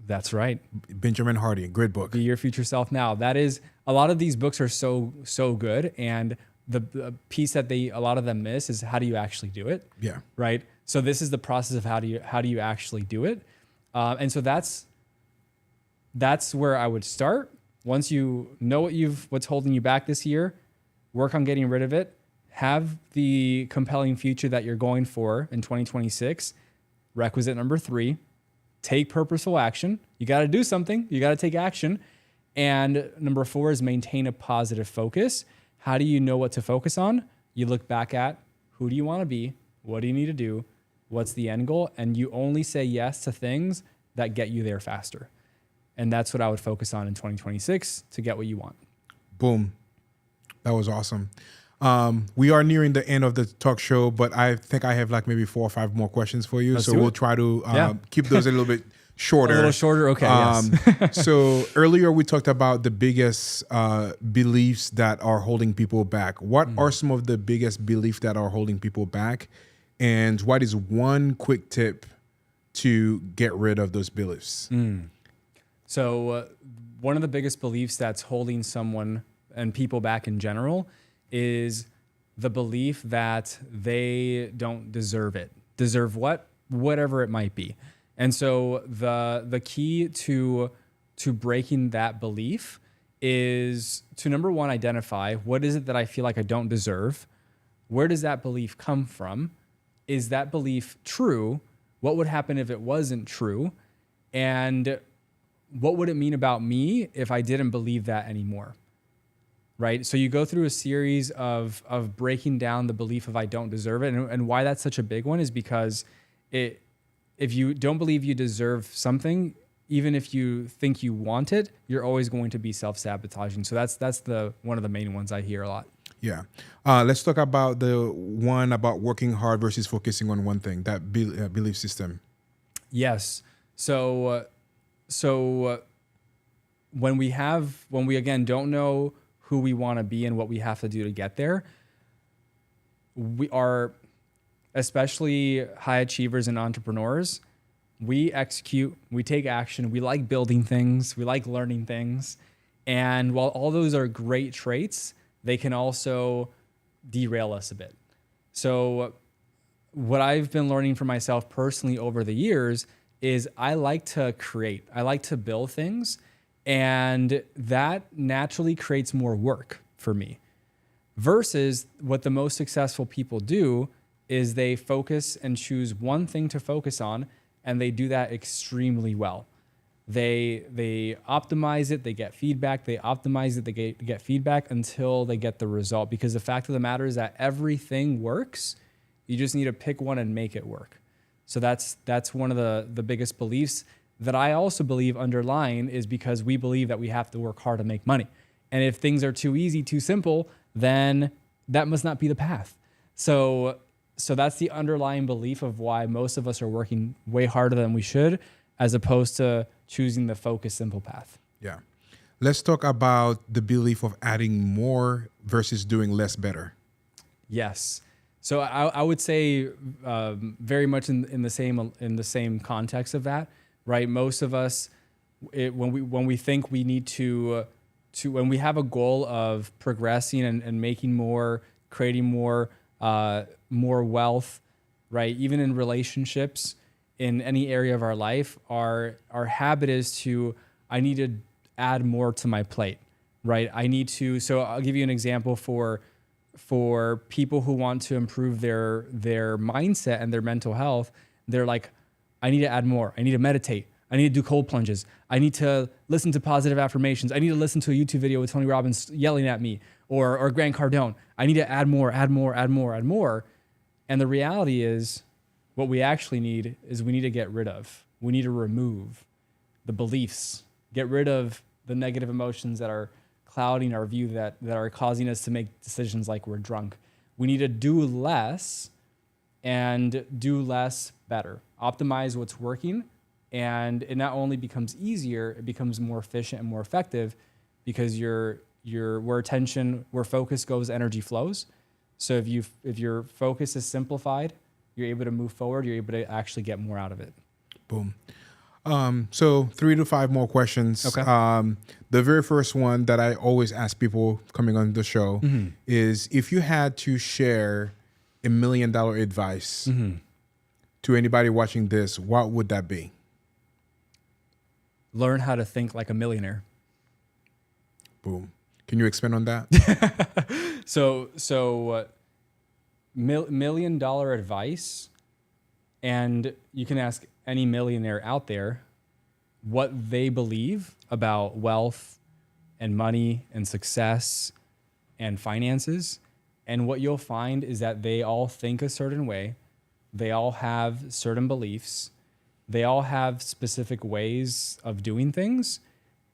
That's right. Benjamin Hardy, great book. Be your future self now. That is, a lot of these books are so good, and the piece that a lot of them miss is, how do you actually do it? Yeah. Right. So this is the process of how do you actually do it, and so that's where I would start. Once you know what's holding you back this year, work on getting rid of it. Have the compelling future that you're going for in 2026. Requisite number 3, take purposeful action. You got to do something. You got to take action. And number 4 is maintain a positive focus. How do you know what to focus on? You look back at, who do you want to be? What do you need to do? What's the end goal? And you only say yes to things that get you there faster. And that's what I would focus on in 2026 to get what you want. Boom. That was awesome. We are nearing the end of the talk show, but I think I have like maybe 4 or 5 more questions for you. So we'll try to keep those a little bit shorter. A little shorter? Okay, yes. So earlier we talked about the biggest beliefs that are holding people back. What are some of the biggest beliefs that are holding people back? And what is one quick tip to get rid of those beliefs? So one of the biggest beliefs that's holding someone and people back in general is the belief that they don't deserve it. Deserve what? Whatever it might be. And so the key to breaking that belief is to, number 1, identify what is it that I feel like I don't deserve? Where does that belief come from? Is that belief true? What would happen if it wasn't true? And what would it mean about me if I didn't believe that anymore? Right? So you go through a series of breaking down the belief of I don't deserve it. And why that's such a big one is because if you don't believe you deserve something, even if you think you want it, you're always going to be self-sabotaging. So that's one of the main ones I hear a lot. Yeah. Let's talk about the one about working hard versus focusing on one thing, that belief system. Yes. So when we again don't know who we want to be and what we have to do to get there, we are, especially high achievers and entrepreneurs, we execute, we take action, we like building things, we like learning things. And while all those are great traits, they can also derail us a bit. So what I've been learning for myself personally over the years is I like to create. I like to build things, and that naturally creates more work for me. Versus what the most successful people do is they focus and choose one thing to focus on, and they do that extremely well. They optimize it, they get feedback, they optimize it, they get feedback until they get the result. Because the fact of the matter is that everything works. You just need to pick one and make it work. So that's one of the biggest beliefs that I also believe underlying is because we believe that we have to work hard to make money. And if things are too easy, too simple, then that must not be the path. So that's the underlying belief of why most of us are working way harder than we should, as opposed to choosing the focus, simple path. Yeah. Let's talk about the belief of adding more versus doing less better. Yes. So I would say very much in the same context of that, right? Most of us, when we think we need to when we have a goal of progressing and making more, creating more wealth, right? Even in relationships, in any area of our life, our habit is I need to add more to my plate, right? So I'll give you an example for people who want to improve their mindset and their mental health. They're like, I need to add more. I need to meditate. I need to do cold plunges. I need to listen to positive affirmations. I need to listen to a YouTube video with Tony Robbins yelling at me or Grant Cardone. I need to add more. And the reality is, what we actually need is we need to get rid of. We need to remove. the beliefs. Get rid of the negative emotions that are clouding our view, that are causing us to make decisions like we're drunk. We need to do less and do less better. Optimize what's working, and it not only becomes easier, it becomes more efficient and more effective, because where focus goes, energy flows. So if your focus is simplified, you're able to move forward, you're able to actually get more out of it. Boom. So 3 to 5 more questions. Okay. The very first one that I always ask people coming on the show is, if you had to share $1 million advice to anybody watching this, what would that be? Learn how to think like a millionaire. Boom. Can you expand on that? So $1 million advice, and you can ask any millionaire out there what they believe about wealth and money and success and finances. And what you'll find is that they all think a certain way. They all have certain beliefs. They all have specific ways of doing things.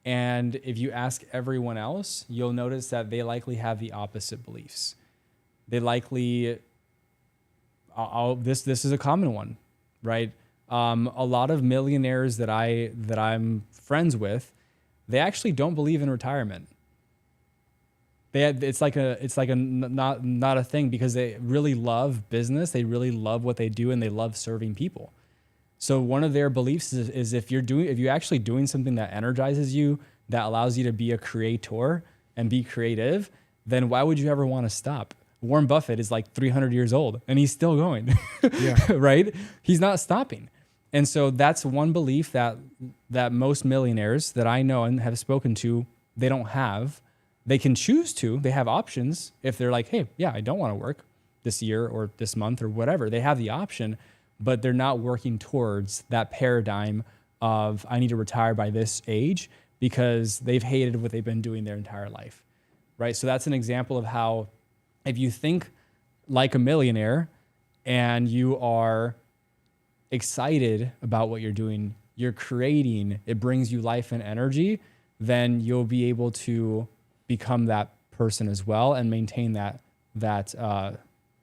And if you ask everyone else, you'll notice that they likely have the opposite beliefs. They likely, this is a common one, right? A lot of millionaires that I'm friends with, they actually don't believe in retirement. It's like not a thing, because they really love business. They really love what they do, and they love serving people. So one of their beliefs is if you're actually doing something that energizes you, that allows you to be a creator and be creative, then why would you ever want to stop? Warren Buffett is like 300 years old and he's still going, right? He's not stopping. And so that's one belief that most millionaires that I know and have spoken to, they don't have. They can choose to. They have options. If they're like, hey, yeah, I don't want to work this year or this month or whatever, they have the option, but they're not working towards that paradigm of, I need to retire by this age, because they've hated what they've been doing their entire life, right? So that's an example of how, if you think like a millionaire and you are excited about what you're doing, you're creating, it brings you life and energy, then you'll be able to become that person as well and maintain that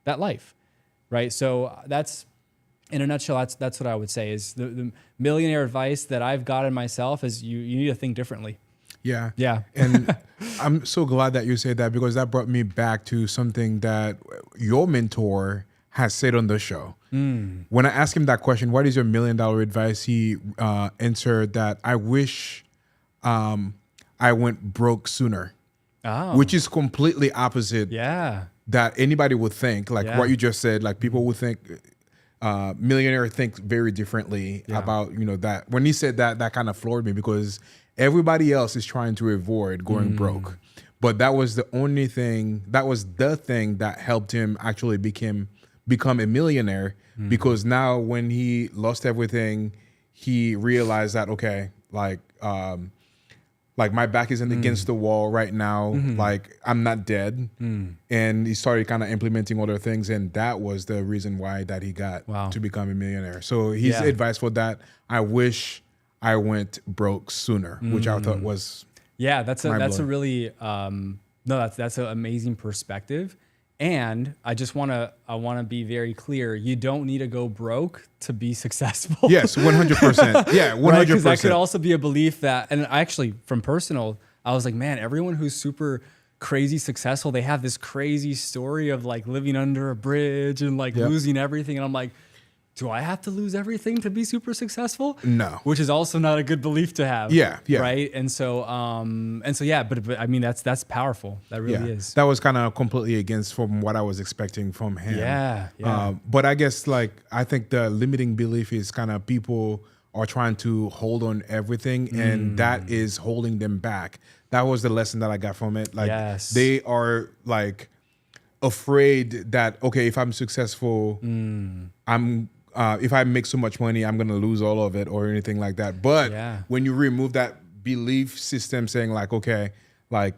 life, right? So that's, in a nutshell, that's what I would say is the millionaire advice that I've gotten myself is you need to think differently. Yeah. Yeah. And I'm so glad that you said that, because that brought me back to something that your mentor has said on the show. When I asked him that question, what is your $1 million advice? He answered that, I wish I went broke sooner, which is completely opposite that anybody would think. Like what you just said, like people would think, millionaire think very differently about, that. When he said that, that kind of floored me, because everybody else is trying to avoid going broke. But that was the thing that helped him actually become a millionaire, because now when he lost everything, he realized that, okay, like my back isn't against the wall right now. Like I'm not dead. And he started kind of implementing other things. And that was the reason why that he got to become a millionaire. So his advice for that, I wish I went broke sooner, which I thought was that's a really that's an amazing perspective. And I want to be very clear. You don't need to go broke to be successful. Yes, 100%. Yeah, 100%. Because that could also be a belief that, and actually from personal, I was like, man, everyone who's super crazy successful, they have this crazy story of like living under a bridge and like losing everything. And I'm like, do I have to lose everything to be super successful? No. Which is also not a good belief to have. Yeah. Right. And so but I mean, that's powerful. That really is. That was kind of completely against from what I was expecting from him. Yeah. But I guess I think the limiting belief is kind of people are trying to hold on everything, and that is holding them back. That was the lesson that I got from it. Like they are like afraid that, okay, if I'm successful, if I make so much money, I'm going to lose all of it or anything like that. But when you remove that belief system saying like, okay, like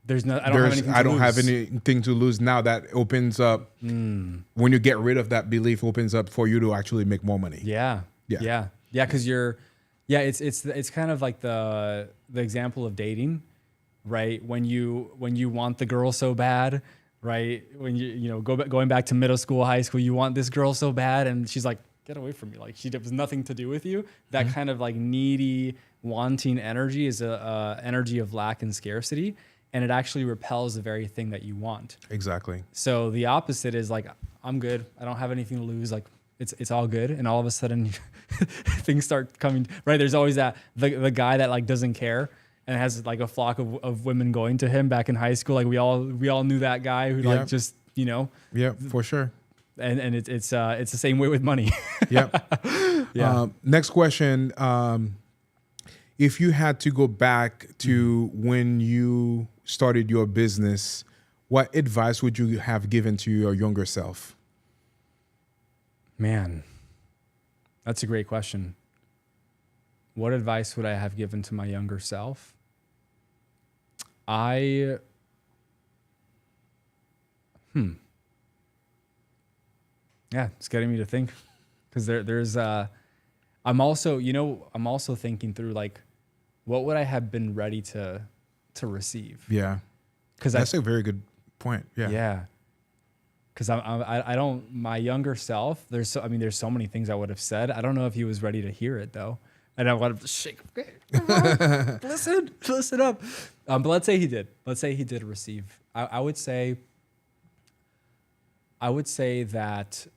I don't have anything to lose. Now that opens up, when you get rid of that belief, opens up for you to actually make more money. Yeah. Because Yeah, it's kind of like the example of dating, right? When you want the girl so bad, right? When you know going back to middle school, high school, you want this girl so bad, and she's like, get away from me, like she was nothing to do with you. That kind of like needy, wanting energy is a energy of lack and scarcity, and it actually repels the very thing that you want. Exactly. So the opposite is like, I'm good. I don't have anything to lose. Like it's all good. And all of a sudden things start coming, right? There's always that, the guy that like doesn't care and has like a flock of women going to him back in high school. Like we all knew that guy who like just, you know, Yeah, for sure. and it's the same way with money. Yeah. Yeah. Next question. If you had to go back to when you started your business, what advice would you have given to your younger self? Man, that's a great question. What advice would I have given to my younger self? Yeah, it's getting me to think, because there's I'm also thinking through like, what would I have been ready to receive? Yeah. Because That's a very good point. Yeah. yeah, because I don't, my younger self, there's so many things I would have said. I don't know if he was ready to hear it though. And I want to shake. Okay, listen up. But let's say he did. Let's say he did receive. I would say that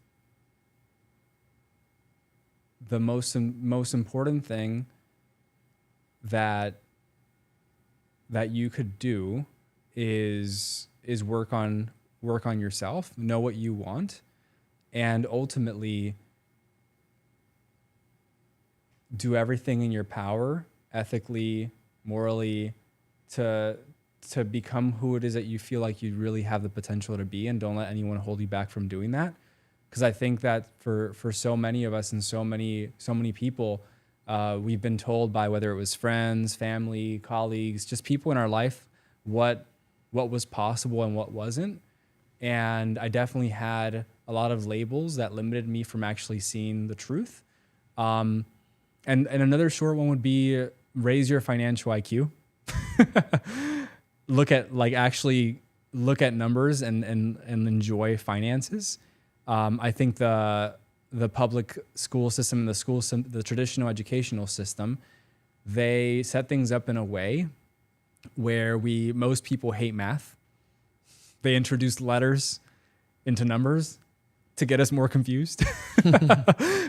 the most important thing that you could do is work on yourself, know what you want, and ultimately do everything in your power, ethically, morally, to become who it is that you feel like you really have the potential to be, and don't let anyone hold you back from doing that. Because I think that for so many of us and so many people, we've been told by, whether it was friends, family, colleagues, just people in our life, what was possible and what wasn't. And I definitely had a lot of labels that limited me from actually seeing the truth. And another short one would be, raise your financial IQ. Look at numbers and enjoy finances. I think the public school system and the traditional educational system, they set things up in a way where most people hate math. They introduced letters into numbers to get us more confused,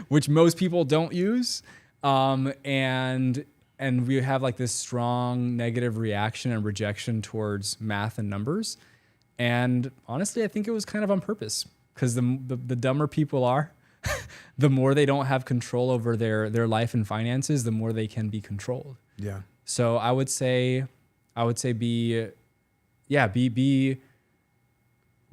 which most people don't use. And we have like this strong negative reaction and rejection towards math and numbers. And honestly, I think it was kind of on purpose, because the dumber people are, the more they don't have control over their life and finances, the more they can be controlled. Yeah. So I would say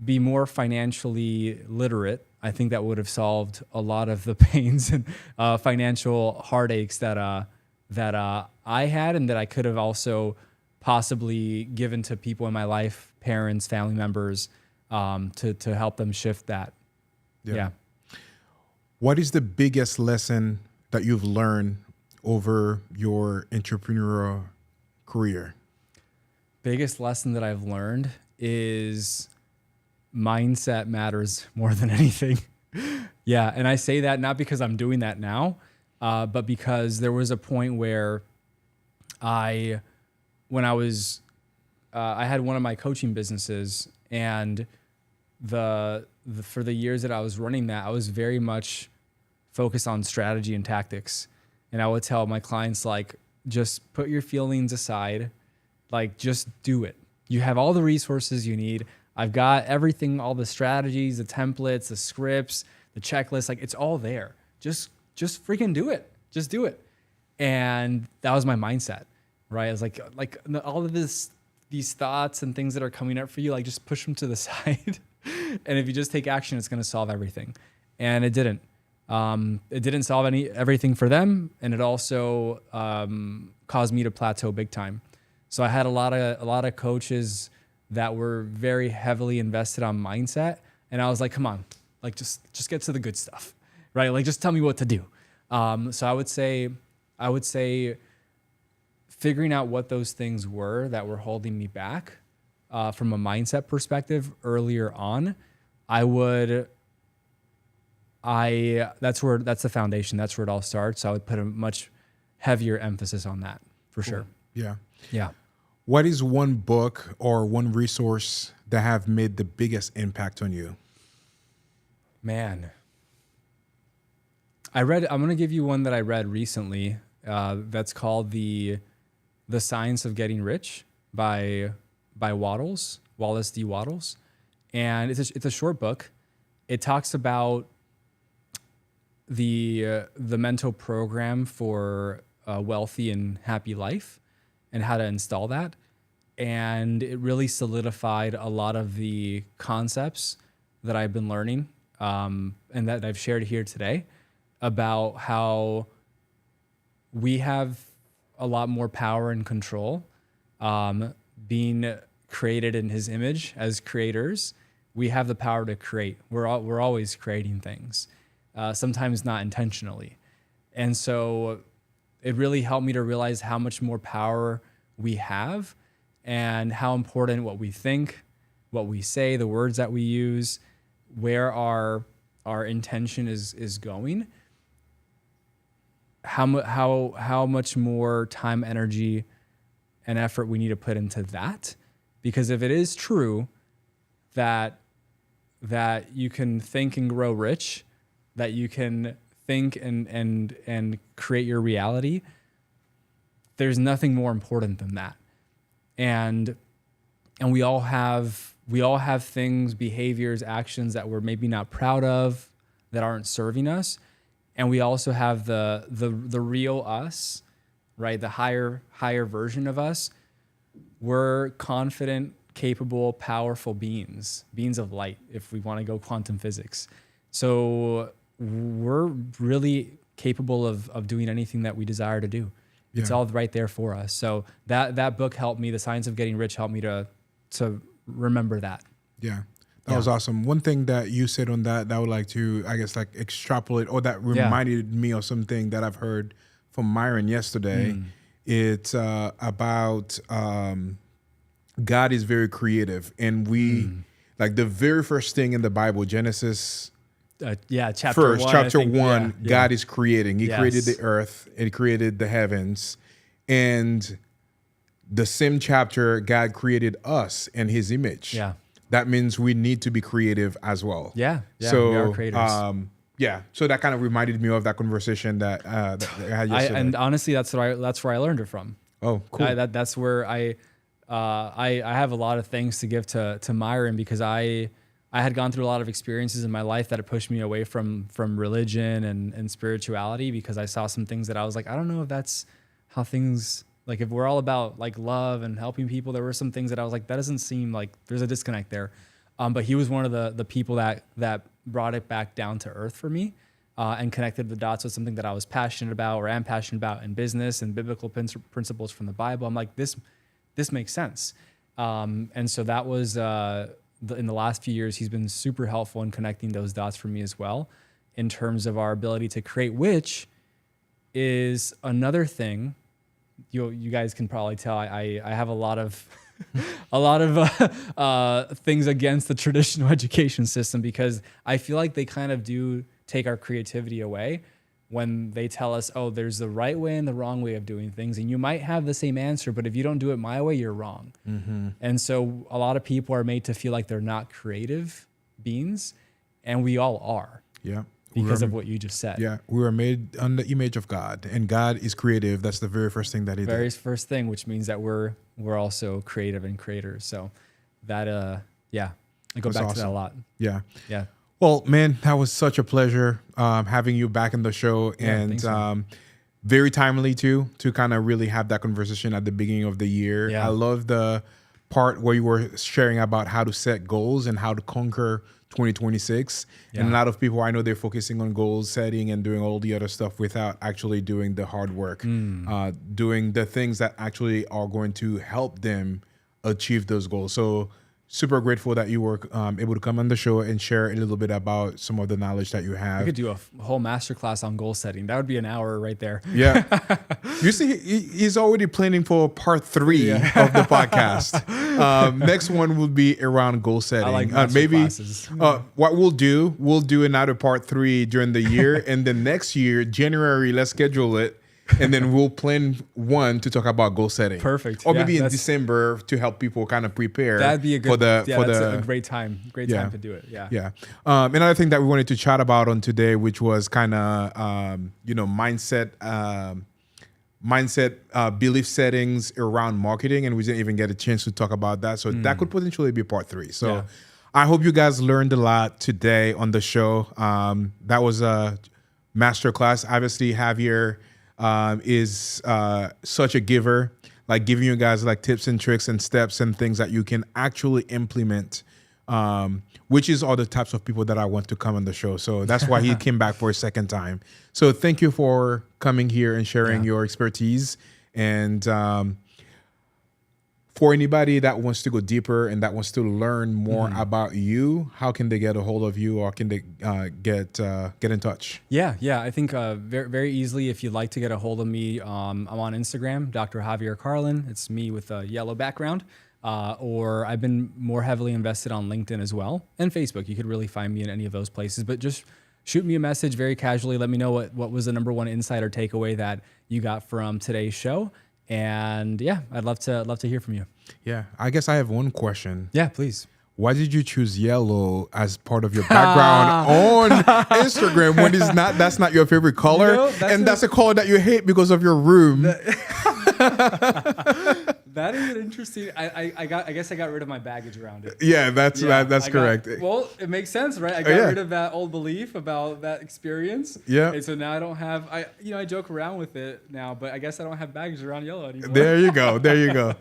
be more financially literate. I think that would have solved a lot of the pains and financial heartaches that I had, and that I could have also possibly given to people in my life, parents, family members, to help them shift that. Yeah. What is the biggest lesson that you've learned over your entrepreneurial career? Biggest lesson that I've learned is mindset matters more than anything. Yeah. And I say that not because I'm doing that now, but because there was a point where I had one of my coaching businesses, and for the years that I was running that, I was very much focused on strategy and tactics. And I would tell my clients, like, just put your feelings aside, like, just do it. You have all the resources you need. I've got everything, all the strategies, the templates, the scripts, the checklist, like, it's all there. Just freaking do it. Just do it. And that was my mindset, right? I was like all of these thoughts and things that are coming up for you, like, just push them to the side. And if you just take action, it's going to solve everything. And it didn't. It didn't solve everything for them. And it also caused me to plateau big time. So I had a lot of coaches that were very heavily invested on mindset. And I was like, come on, like, just get to the good stuff, right? Like, just tell me what to do. So I would say I would say figuring out what those things were that were holding me back from a mindset perspective earlier on, that's the foundation. That's where it all starts. So I would put a much heavier emphasis on that for sure. Yeah. Yeah. What is one book or one resource that have made the biggest impact on you? Man, I'm going to give you one that I read recently. That's called the Science of Getting Rich by Wallace D. Wattles. And it's a short book. It talks about the mental program for a wealthy and happy life and how to install that. And it really solidified a lot of the concepts that I've been learning and that I've shared here today about how we have a lot more power and control being created in his image as creators. We have the power to create. We're always creating things, sometimes not intentionally. And so it really helped me to realize how much more power we have and how important what we think, what we say, the words that we use, where our intention is going, how much more time, energy, and effort we need to put into that. Because if it is true that you can think and grow rich, that you can think and create your reality, there's nothing more important than that. And we all have things, behaviors, actions that we're maybe not proud of, that aren't serving us. And we also have the real us, right? The higher version of us. We're confident, capable, powerful beings of light, if we want to go quantum physics. So we're really capable of doing anything that we desire to do. Yeah. It's all right there for us. So that book helped me. The Science of Getting Rich helped me to remember that. Yeah. That was awesome. One thing that you said on that I would like to, I guess, like extrapolate, or that reminded me of something that I've heard from Myron yesterday. It's about God is very creative. And we, like the very first thing in the Bible, Genesis chapter 1, God is creating. He created the earth and he created the heavens. And the same chapter, God created us in his image. Yeah. That means we need to be creative as well. Yeah. So we are creators. So that kind of reminded me of that conversation that I had yesterday. And honestly, that's where I learned it from. Oh, cool. That's where I have a lot of thanks to give to Myron, because I had gone through a lot of experiences in my life that had pushed me away from religion and spirituality, because I saw some things that I was like, I don't know if that's how things, like if we're all about like love and helping people, there were some things that I was like, that doesn't seem like there's a disconnect there. But he was one of the people that brought it back down to earth for me and connected the dots with something that I was passionate about or am passionate about in business and biblical principles from the Bible. I'm like, this makes sense. And so that was, in the last few years, he's been super helpful in connecting those dots for me as well, in terms of our ability to create, which is another thing. You guys can probably tell I have a lot of things against the traditional education system, because I feel like they kind of do take our creativity away when they tell us, oh, there's the right way and the wrong way of doing things. And you might have the same answer, but if you don't do it my way, you're wrong. Mm-hmm. And so a lot of people are made to feel like they're not creative beings, and we all are. Yeah. Because of what you just said. Yeah. We were made on the image of God, and God is creative. That's the very first thing that he did. Very first thing, which means that we're also creative and creators. So that, I go back to that a lot. Yeah. Yeah. Well, man, that was such a pleasure having you back in the show, and very timely too, to kind of really have that conversation at the beginning of the year. Yeah. I love the part where you were sharing about how to set goals and how to conquer 2026. Yeah. And a lot of people, I know, they're focusing on goal setting and doing all the other stuff without actually doing the hard work, doing the things that actually are going to help them achieve those goals. So super grateful that you were able to come on the show and share a little bit about some of the knowledge that you I have. could do a whole masterclass on goal setting. That would be an hour right there. Yeah. You see, he's already planning for part 3 of the podcast. Next one will be around goal setting. I like maybe masterclasses. what we'll do another part 3 during the year. And then next year, January, let's schedule it. And then we'll plan one to talk about goal setting. Perfect. Or Yeah, maybe in that's- December to help people kind of prepare. That'd be a good. that's a great time. Great Yeah. time to do it. Yeah. Yeah. Another thing that we wanted to chat about on today, which was kind of, mindset, belief settings around marketing. And we didn't even get a chance to talk about that. So that could potentially be part 3. So Yeah. I hope you guys learned a lot today on the show. That was a masterclass. Obviously, Javier is such a giver, like giving you guys like tips and tricks and steps and things that you can actually implement, which is all the types of people that I want to come on the show. So that's why he came back for a second time. So thank you for coming here and sharing your expertise. And for anybody that wants to go deeper and that wants to learn more about you, how can they get a hold of you, or can they get in touch? Yeah. I think very, very easily, if you'd like to get a hold of me, I'm on Instagram, Dr. Javier Carlin. It's me with a yellow background. Or I've been more heavily invested on LinkedIn as well, and Facebook. You could really find me in any of those places, but just shoot me a message very casually. Let me know what was the number one insight or takeaway that you got from today's show. And yeah, I'd love to hear from you. Yeah, I guess I have one question. Yeah, please. Why did you choose yellow as part of your background on Instagram when that's not your favorite color? You know, that's a color that you hate because of your room. That is an interesting. I guess I got rid of my baggage around it. Yeah, that's correct. Well, it makes sense, right? I got rid of that old belief about that experience. Yeah. And so now I don't have. I joke around with it now, but I guess I don't have baggage around yellow anymore. There you go. The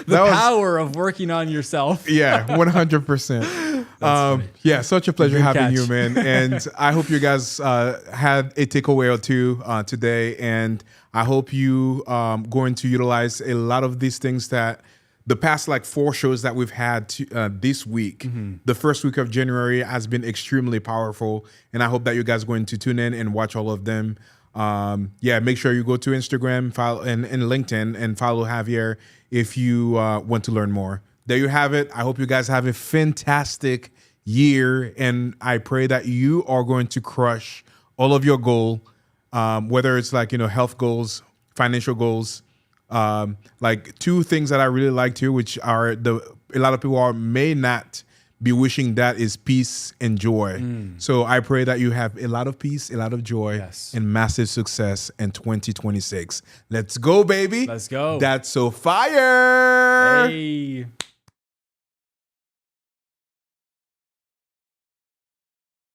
power of working on yourself. Yeah, 100%. Yeah, such a pleasure Good having catch. you, man. And I hope you guys had a takeaway or two today. And I hope you going to utilize a lot of these things that the past 4 shows that we've had this week. The first week of January has been extremely powerful. And I hope that you guys are going to tune in and watch all of them. Make sure you go to Instagram, follow and LinkedIn, and follow Javier if you want to learn more. There you have it. I hope you guys have a fantastic year, and I pray that you are going to crush all of your goal, whether it's health goals, financial goals. 2 things that I really like too, which are a lot of people may not be wishing, that is peace and joy. So I pray that you have a lot of peace, a lot of joy, Yes. and massive success in 2026. Let's go, baby. Let's go. That's so fire. Hey.